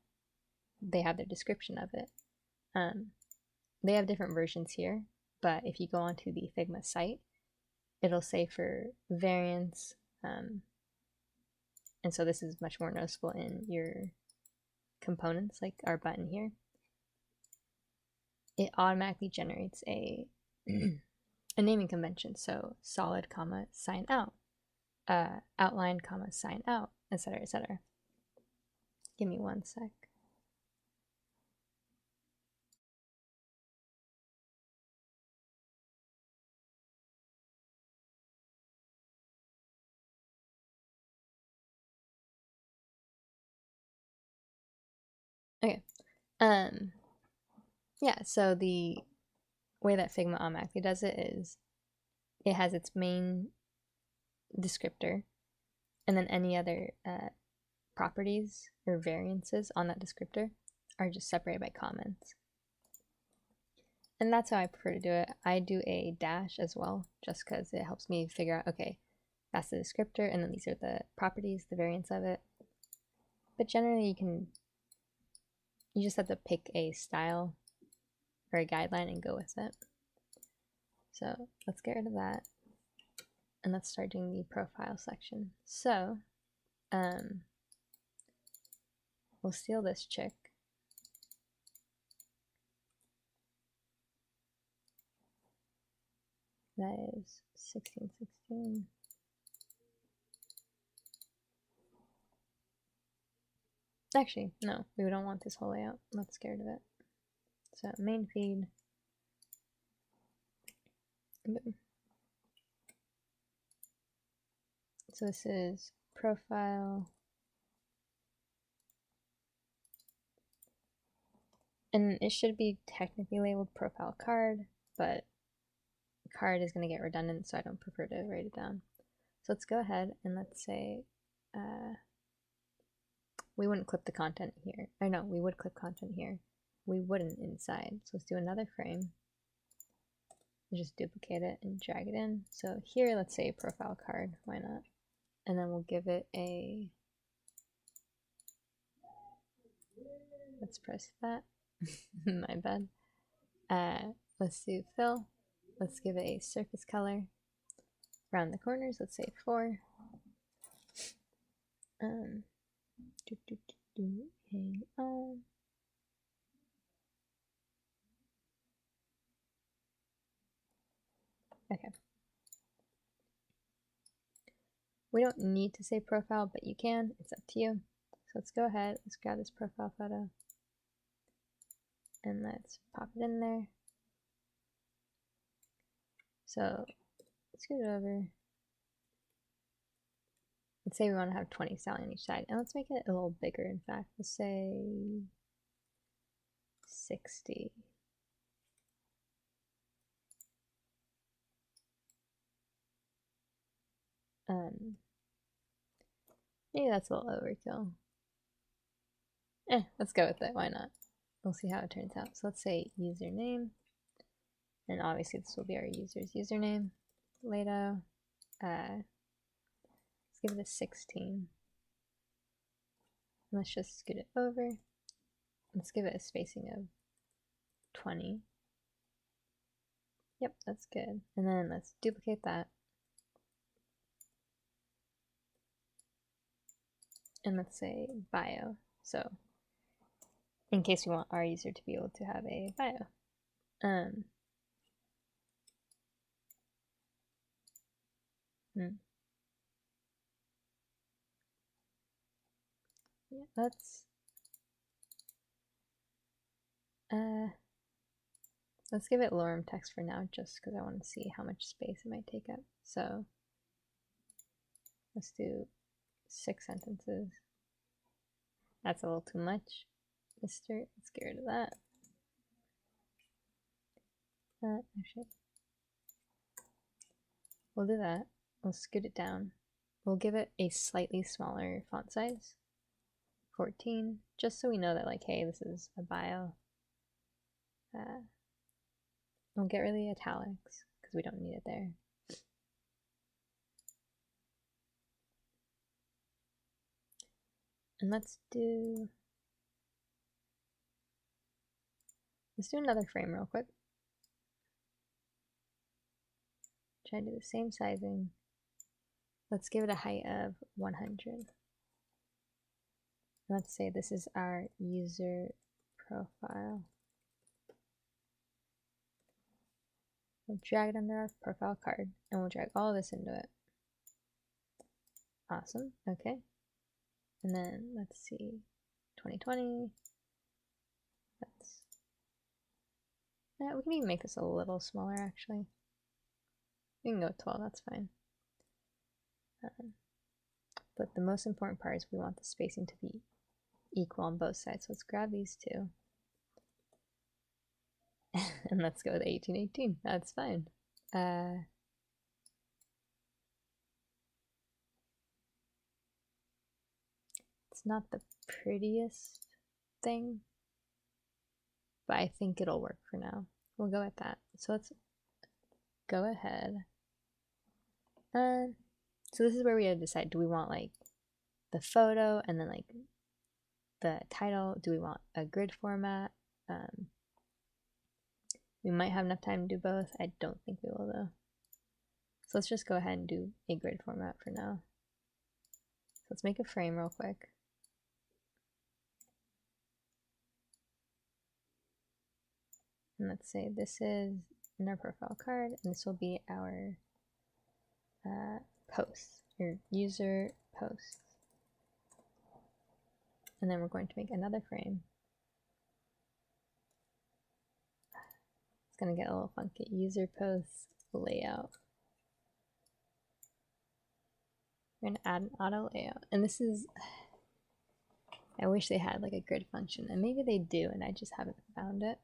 they have their description of it. They have different versions here, but if you go onto the Figma site, it'll say for variants, and so this is much more noticeable in your components, like our button here. It automatically generates a naming convention. So solid, comma, sign out, outline, comma, sign out, etc., etc. Give me one sec. Okay. Yeah, so the way that Figma automatically does it is it has its main descriptor, and then any other properties or variances on that descriptor are just separated by comments. And that's how I prefer to do it. I do a dash as well, just because it helps me figure out, okay, that's the descriptor, and then these are the properties, the variants of it. But generally you just have to pick a style or a guideline and go with it. So let's get rid of that. And let's start doing the profile section. So we'll steal this chick. That is 1616. Actually, no, we don't want this whole layout. Let's get rid of it. So main feed. Boom. So this is profile. And it should be technically labeled profile card, but card is going to get redundant, so I don't prefer to write it down. So let's go ahead and let's say we wouldn't clip the content here. Or no, we would clip content here. we wouldn't inside. So let's do another frame. Just duplicate it and drag it in. So here, let's say profile card, why not? And then we'll give it a, let's press that, my bad. Let's do fill, let's give it a surface color. Around the corners, let's say 4. Hang on. Okay. We don't need to say profile, but you can. It's up to you. So let's go ahead. Let's grab this profile photo. And let's pop it in there. So let's scoot it over. Let's say we want to have 20 styling on each side. And let's make it a little bigger, in fact. Let's say 60. Maybe that's a little overkill. Let's go with it. Why not? We'll see how it turns out. So let's say username. And obviously this will be our user's username. Lato. Let's give it a 16. Let's just scoot it over. Let's give it a spacing of 20. Yep, that's good. And then let's duplicate that. And let's say bio. So in case we want our user to be able to have a bio. Yeah, let's give it Lorem text for now, just because I want to see how much space it might take up. So let's do 6 sentences. That's a little too much, mister. Let's get rid of that. Actually, we'll do that. We'll scoot it down. We'll give it a slightly smaller font size, 14, just so we know that, like, hey, this is a bio. We'll get rid of the italics because we don't need it there. And let's do another frame real quick. Try to do the same sizing. Let's give it a height of 100. Let's say this is our user profile. We'll drag it under our profile card and we'll drag all of this into it. Awesome. Okay. And then let's see, 2020. We can even make this a little smaller actually. We can go with 12, that's fine. But the most important part is we want the spacing to be equal on both sides. So let's grab these two. And let's go with 1818. That's fine. It's not the prettiest thing, but I think it'll work for now. We'll go with that. So let's go ahead. So this is where we have to decide, do we want like the photo and then like the title? Do we want a grid format? We might have enough time to do both. I don't think we will though. So let's just go ahead and do a grid format for now. So let's make a frame real quick. And let's say this is in our profile card, and this will be our post, your user post. And then we're going to make another frame. It's going to get a little funky. User post layout. We're going to add an auto layout. And this is, I wish they had like a grid function, and maybe they do, and I just haven't found it.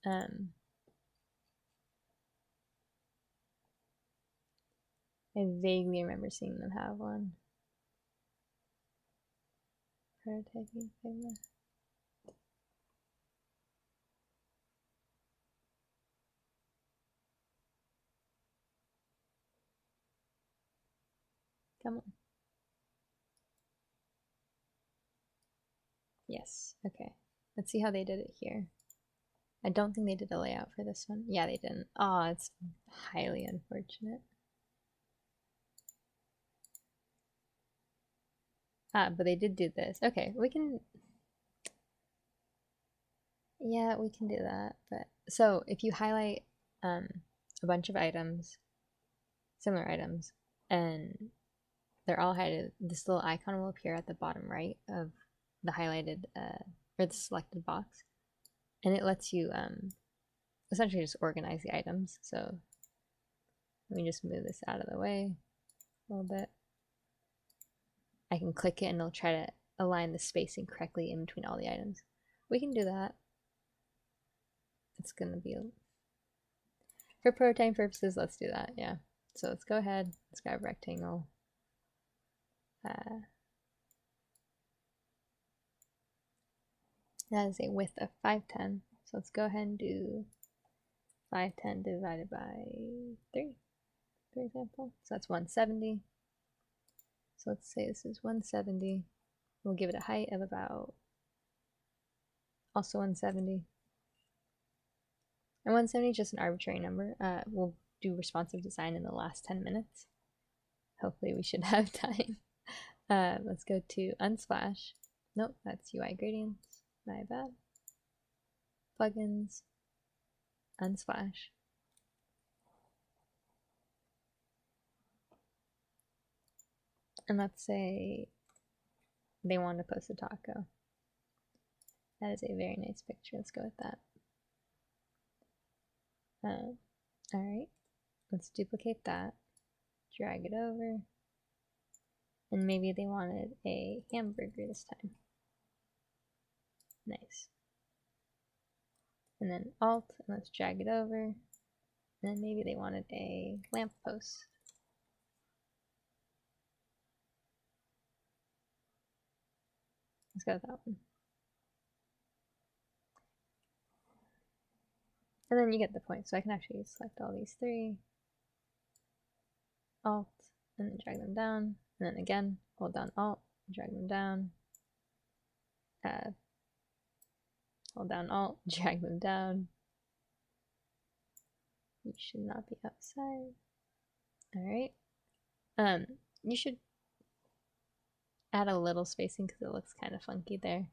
I vaguely remember seeing them have one. Prototyping Figma. Come on. Yes, okay. Let's see how they did it here. I don't think they did a layout for this one. Yeah, they didn't. Oh, it's highly unfortunate. Ah, but they did do this. Okay, we can... Yeah, we can do that. But so if you highlight a bunch of items, similar items, and they're all highlighted, this little icon will appear at the bottom right of the highlighted or the selected box, and it lets you essentially just organize the items. So let me just move this out of the way a little bit. I can click it and it'll try to align the spacing correctly in between all the items. We can do that. It's gonna be for prototype purposes. Let's do that. Yeah. So let's go ahead. Let's grab a rectangle. That is a width of 510. So let's go ahead and do 510 divided by 3, for example. So that's 170. So let's say this is 170. We'll give it a height of about also 170. And 170 is just an arbitrary number. We'll do responsive design in the last 10 minutes. Hopefully we should have time. Let's go to Unsplash. Nope, that's UI gradients. My bad. Plugins. Unsplash. And let's say they want to post a taco. That is a very nice picture. Let's go with that. Alright, let's duplicate that, drag it over, and maybe they wanted a hamburger this time. Nice. And then Alt, and let's drag it over, and then maybe they wanted a lamppost. Let's go with that one. And then you get the point. So I can actually select all these 3, Alt, and then drag them down, and then again, hold down Alt, drag them down, hold down Alt, drag them down. You should not be outside. Alright. You should add a little spacing because it looks kind of funky there.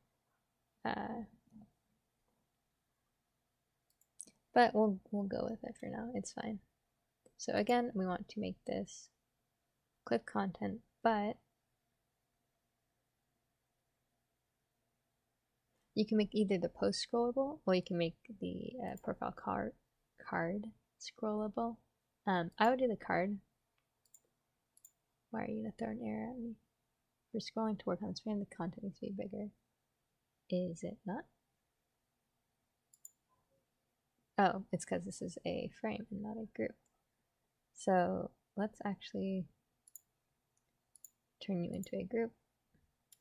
But we'll go with it for now. It's fine. So again, we want to make this clip content, but you can make either the post scrollable or you can make the profile card scrollable. I would do the card. Why are you gonna throw an error at me? We're scrolling to work on this frame. The content needs to be bigger. Is it not? Oh, it's because this is a frame and not a group. So let's actually turn you into a group,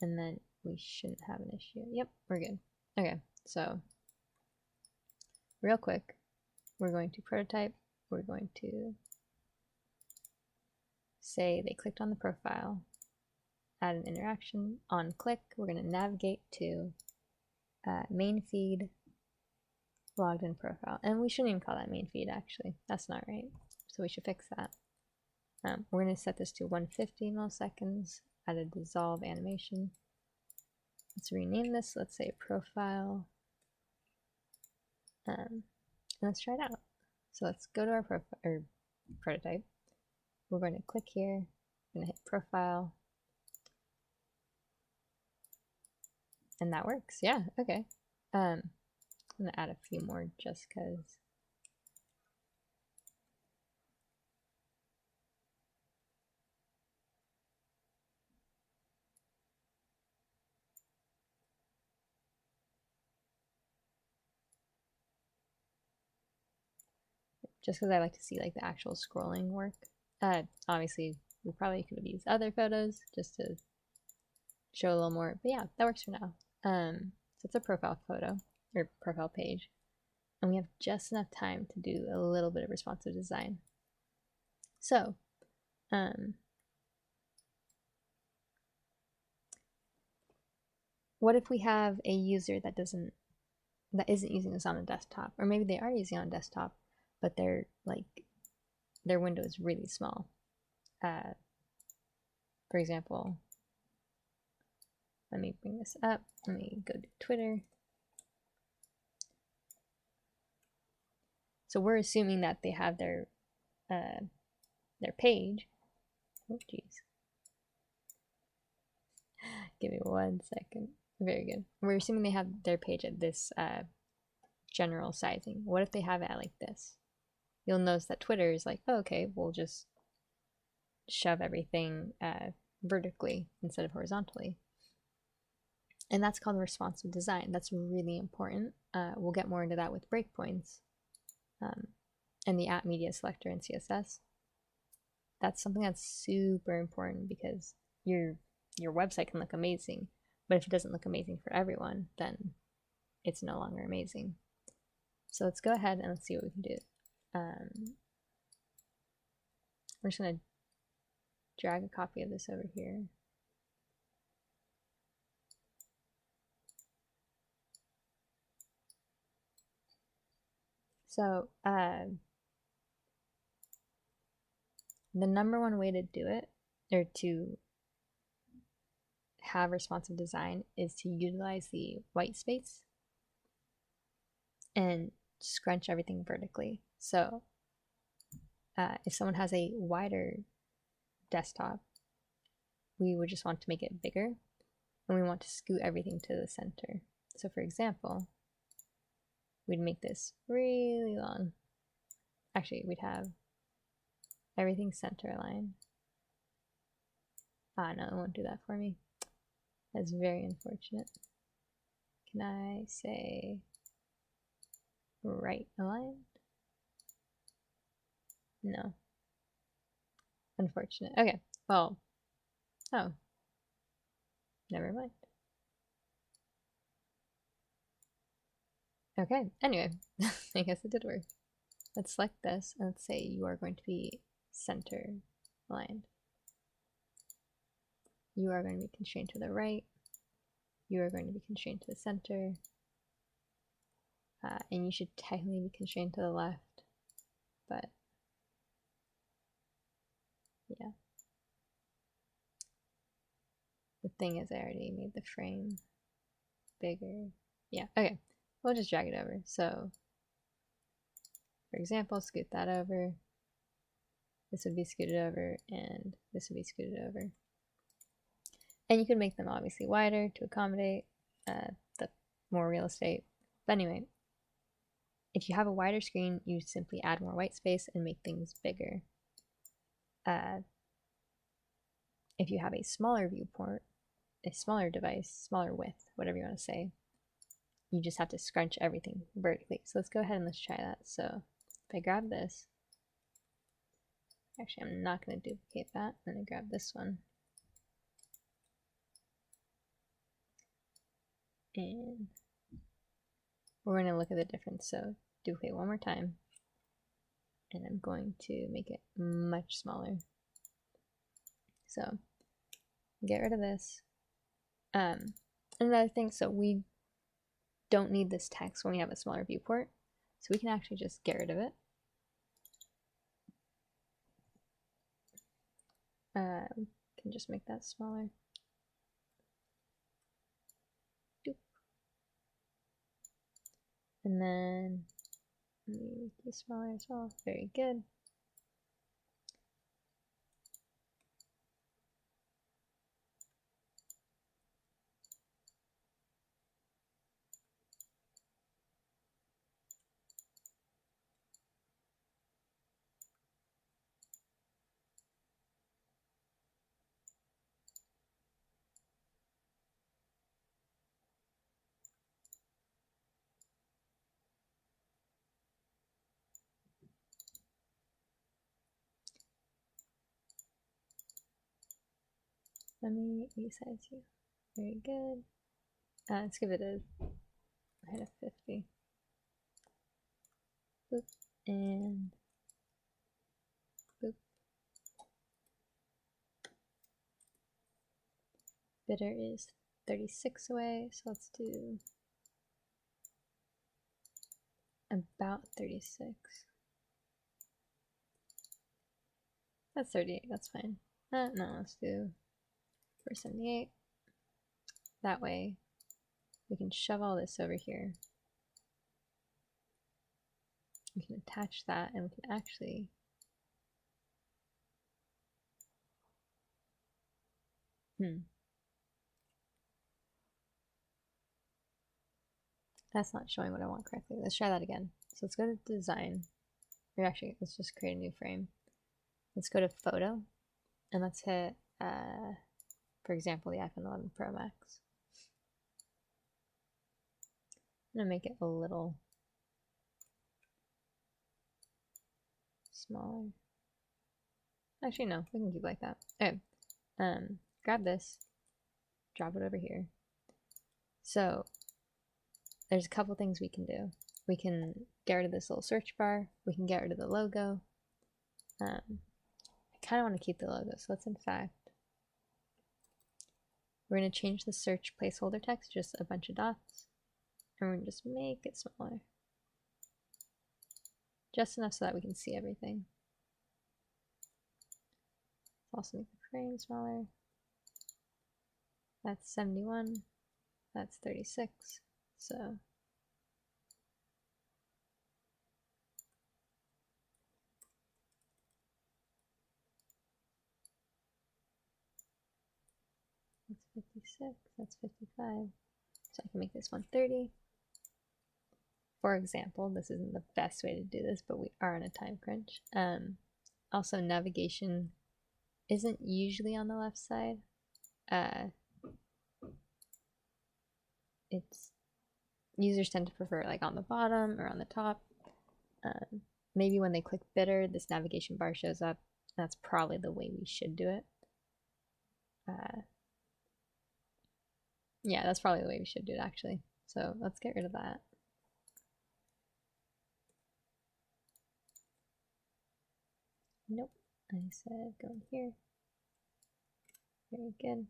and then we shouldn't have an issue. Yep, we're good. Okay, so real quick, we're going to prototype. We're going to say they clicked on the profile, add an interaction. On click, we're going to navigate to main feed, logged in profile. And we shouldn't even call that main feed, actually. That's not right. So we should fix that. We're going to set this to 150 milliseconds, add a dissolve animation. Let's rename this. Let's say profile. Let's try it out. So let's go to our prototype. We're going to click here. We're going to hit profile. And that works. Yeah, okay. I'm going to add a few more just because. Just because I like to see like the actual scrolling work. Obviously, we probably could have used other photos just to show a little more, but yeah, that works for now. So it's a profile photo or profile page, and we have just enough time to do a little bit of responsive design. So, what if we have a user that isn't using this on a desktop, or maybe they are using it on a desktop, but they're like their window is really small. For example, let me bring this up. Let me go to Twitter. So we're assuming that they have their page. Oh, jeez. Give me 1 second. Very good. We're assuming they have their page at this general sizing. What if they have it at like this? You'll notice that Twitter is like, oh, okay, we'll just shove everything vertically instead of horizontally. And that's called responsive design. That's really important. We'll get more into that with breakpoints and the app media selector in CSS. That's something that's super important because your website can look amazing, but if it doesn't look amazing for everyone, then it's no longer amazing. So let's go ahead and let's see what we can do. We're just going to drag a copy of this over here. So the number one way to do it, or to have responsive design, is to utilize the white space and scrunch everything vertically. So if someone has a wider desktop, we would just want to make it bigger, and we want to scoot everything to the center. So for example, we'd make this really long. Actually, we'd have everything center aligned. Ah, no, it won't do that for me. That's very unfortunate. Can I say right aligned? No. Unfortunate. Okay, well, oh, never mind. Okay, anyway, I guess it did work. Let's select this and let's say you are going to be center aligned. You are going to be constrained to the right. You are going to be constrained to the center. And you should technically be constrained to the left, but yeah. The thing is, I already made the frame bigger. Yeah, okay. We'll just drag it over. So, for example, scoot that over. This would be scooted over, and this would be scooted over. And you can make them obviously wider to accommodate the more real estate. But anyway, if you have a wider screen, you simply add more white space and make things bigger. If you have a smaller viewport, a smaller device, smaller width, whatever you want to say, you just have to scrunch everything vertically. So let's go ahead and let's try that. So if I grab this, actually I'm not going to duplicate that. I'm going to grab this one. And we're going to look at the difference. So duplicate one more time. And I'm going to make it much smaller. So get rid of this. Another thing, so we don't need this text when we have a smaller viewport. So we can actually just get rid of it. We can just make that smaller. Doop. And then let me make this smaller as well. Very good. Let me resize you. Very good. Let's give it a height of 50. Boop. And boop. Bitter is 36 away, so let's do about 36. That's 38, that's fine. No, let's do 478. That way we can shove all this over here. We can attach that and we can actually that's not showing what I want correctly. Let's try that again. So let's go to design. Or actually, let's just create a new frame. Let's go to photo and let's hit, for example, the iPhone 11 Pro Max. I'm gonna make it a little smaller. Actually, no, we can keep it like that. Okay, grab this, drop it over here. So there's a couple things we can do. We can get rid of this little search bar. We can get rid of the logo. I kind of want to keep the logo, so let's in fact, we're going to change the search placeholder text, just a bunch of dots, and we're going to just make it smaller. Just enough so that we can see everything. Also make the frame smaller. That's 71. That's 36. So that's 56. That's 55. So I can make this 130. For example, this isn't the best way to do this, but we are on a time crunch. Also, navigation isn't usually on the left side. It's users tend to prefer like on the bottom or on the top. Maybe when they click bitter, this navigation bar shows up. That's probably the way we should do it. Yeah, that's probably the way we should do it actually. So let's get rid of that. Nope, I said go in here. Very good.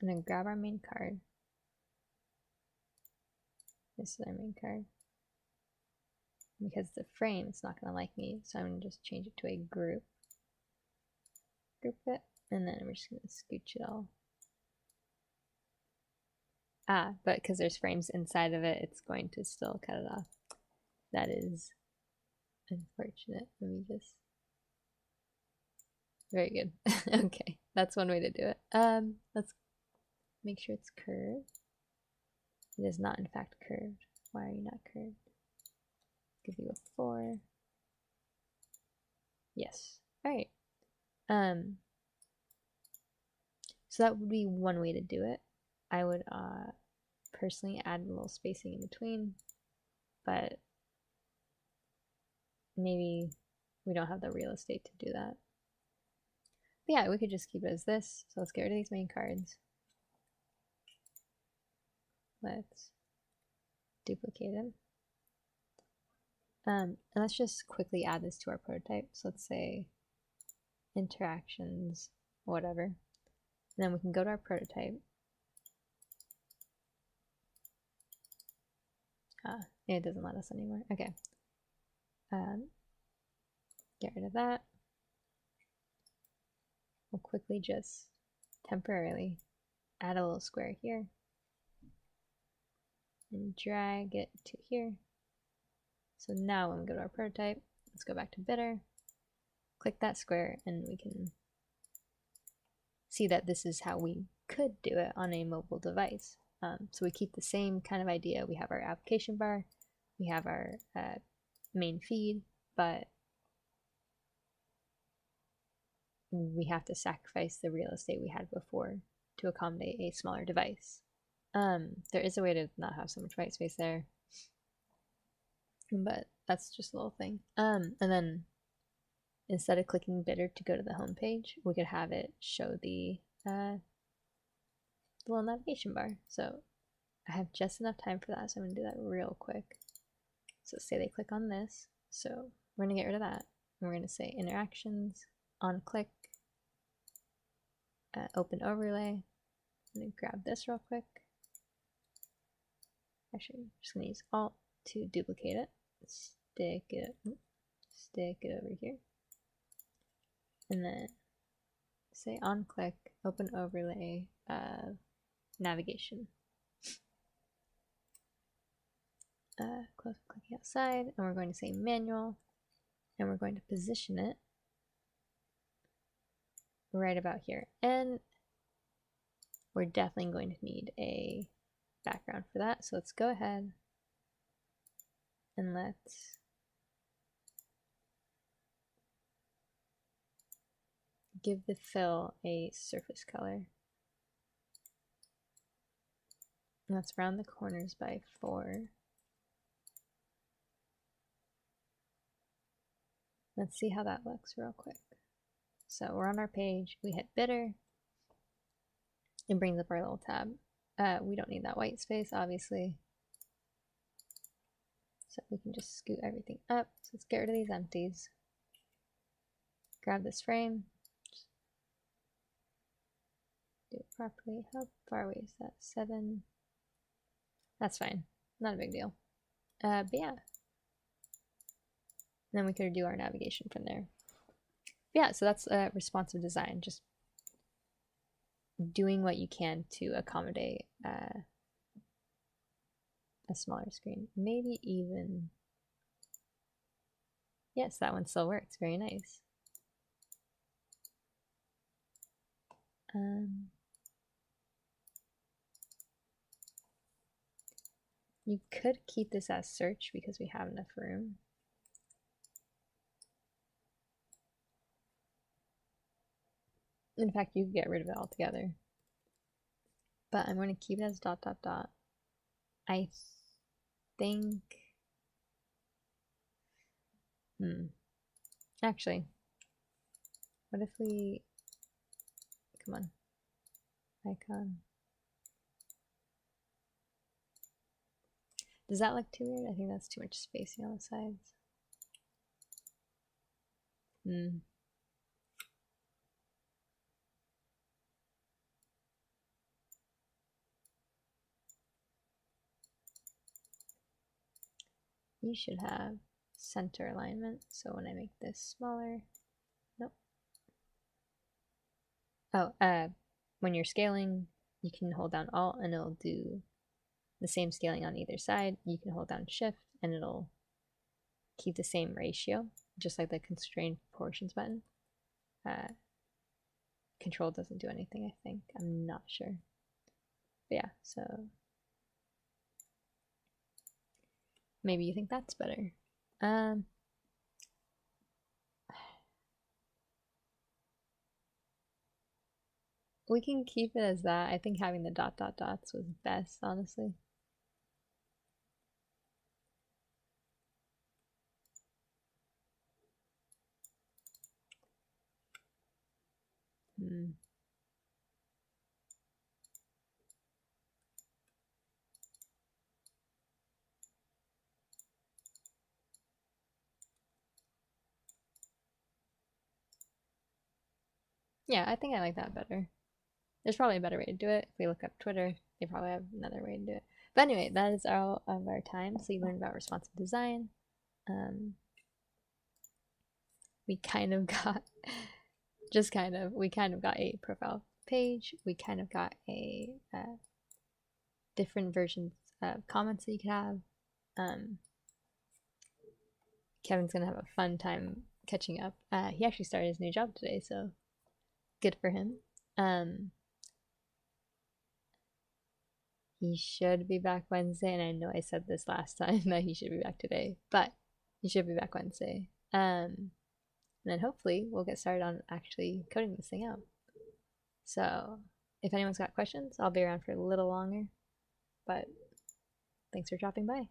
I'm gonna grab our main card. This is our main card. Because it's a frame, it's not gonna like me, so I'm gonna just change it to a group. Group it, and then we're just gonna scooch it all. But because there's frames inside of it, it's going to still cut it off. That is unfortunate. Let me just. Very good. Okay, that's one way to do it. Let's make sure it's curved. It is not in fact curved. Why are you not curved? Give you a 4. Yes. Alright. So that would be one way to do it. I would personally add a little spacing in between, but maybe we don't have the real estate to do that. But yeah, we could just keep it as this. So let's get rid of these main cards. Let's duplicate them. And let's just quickly add this to our prototype. So let's say interactions, whatever. And then we can go to our prototype. It doesn't let us anymore. Okay. Get rid of that. We'll quickly just temporarily add a little square here and drag it to here. So now when we go to our prototype, let's go back to bidder, click that square, and we can see that this is how we could do it on a mobile device. So we keep the same kind of idea. We have our application bar, we have our main feed, but we have to sacrifice the real estate we had before to accommodate a smaller device. There is a way to not have so much white space there, but that's just a little thing. And then instead of clicking bidder to go to the home page, we could have it show the little navigation bar. So I have just enough time for that, so I'm gonna do that real quick. So say they click on this, so we're gonna get rid of that. And we're gonna say interactions, on click, open overlay. I'm gonna grab this real quick. Actually, I'm just gonna use Alt to duplicate it. Stick it over here. And then say on click, open overlay, navigation. Close clicking outside, and we're going to say manual, and we're going to position it right about here. And we're definitely going to need a background for that. So let's go ahead and let's give the fill a surface color. Let's round the corners by 4. Let's see how that looks real quick. So we're on our page, we hit bitter, it brings up our little tab. We don't need that white space, obviously. So we can just scoot everything up. So let's get rid of these empties. Grab this frame. Do it properly. How far away is that? 7. That's fine. Not a big deal. But yeah. Then we could do our navigation from there. Yeah, so that's responsive design. Just doing what you can to accommodate a smaller screen. Maybe even... Yes, that one still works. Very nice. You could keep this as search because we have enough room. In fact, you could get rid of it altogether. But I'm going to keep it as ... I think... Actually, what if we... Come on. Icon. Does that look too weird? I think that's too much spacing on the sides. You should have center alignment, so when I make this smaller, nope. Oh, when you're scaling, you can hold down Alt and it'll do the same scaling on either side. You can hold down Shift and it'll keep the same ratio, just like the constrain proportions button. Control doesn't do anything, I think. I'm not sure. But yeah, so maybe you think that's better. We can keep it as that. I think having the ... dots was best, honestly. Yeah, I think I like that better. There's probably a better way to do it. If we look up Twitter, they probably have another way to do it. But anyway, that is all of our time. So you learned about responsive design. We kind of got, we kind of got a profile page. We kind of got a different versions of comments that you could have. Kevin's gonna have a fun time catching up. He actually started his new job today, so good for him. He should be back Wednesday, and I know I said this last time that he should be back today, but he should be back Wednesday. And then hopefully we'll get started on actually coding this thing out. So if anyone's got questions, I'll be around for a little longer, but thanks for dropping by.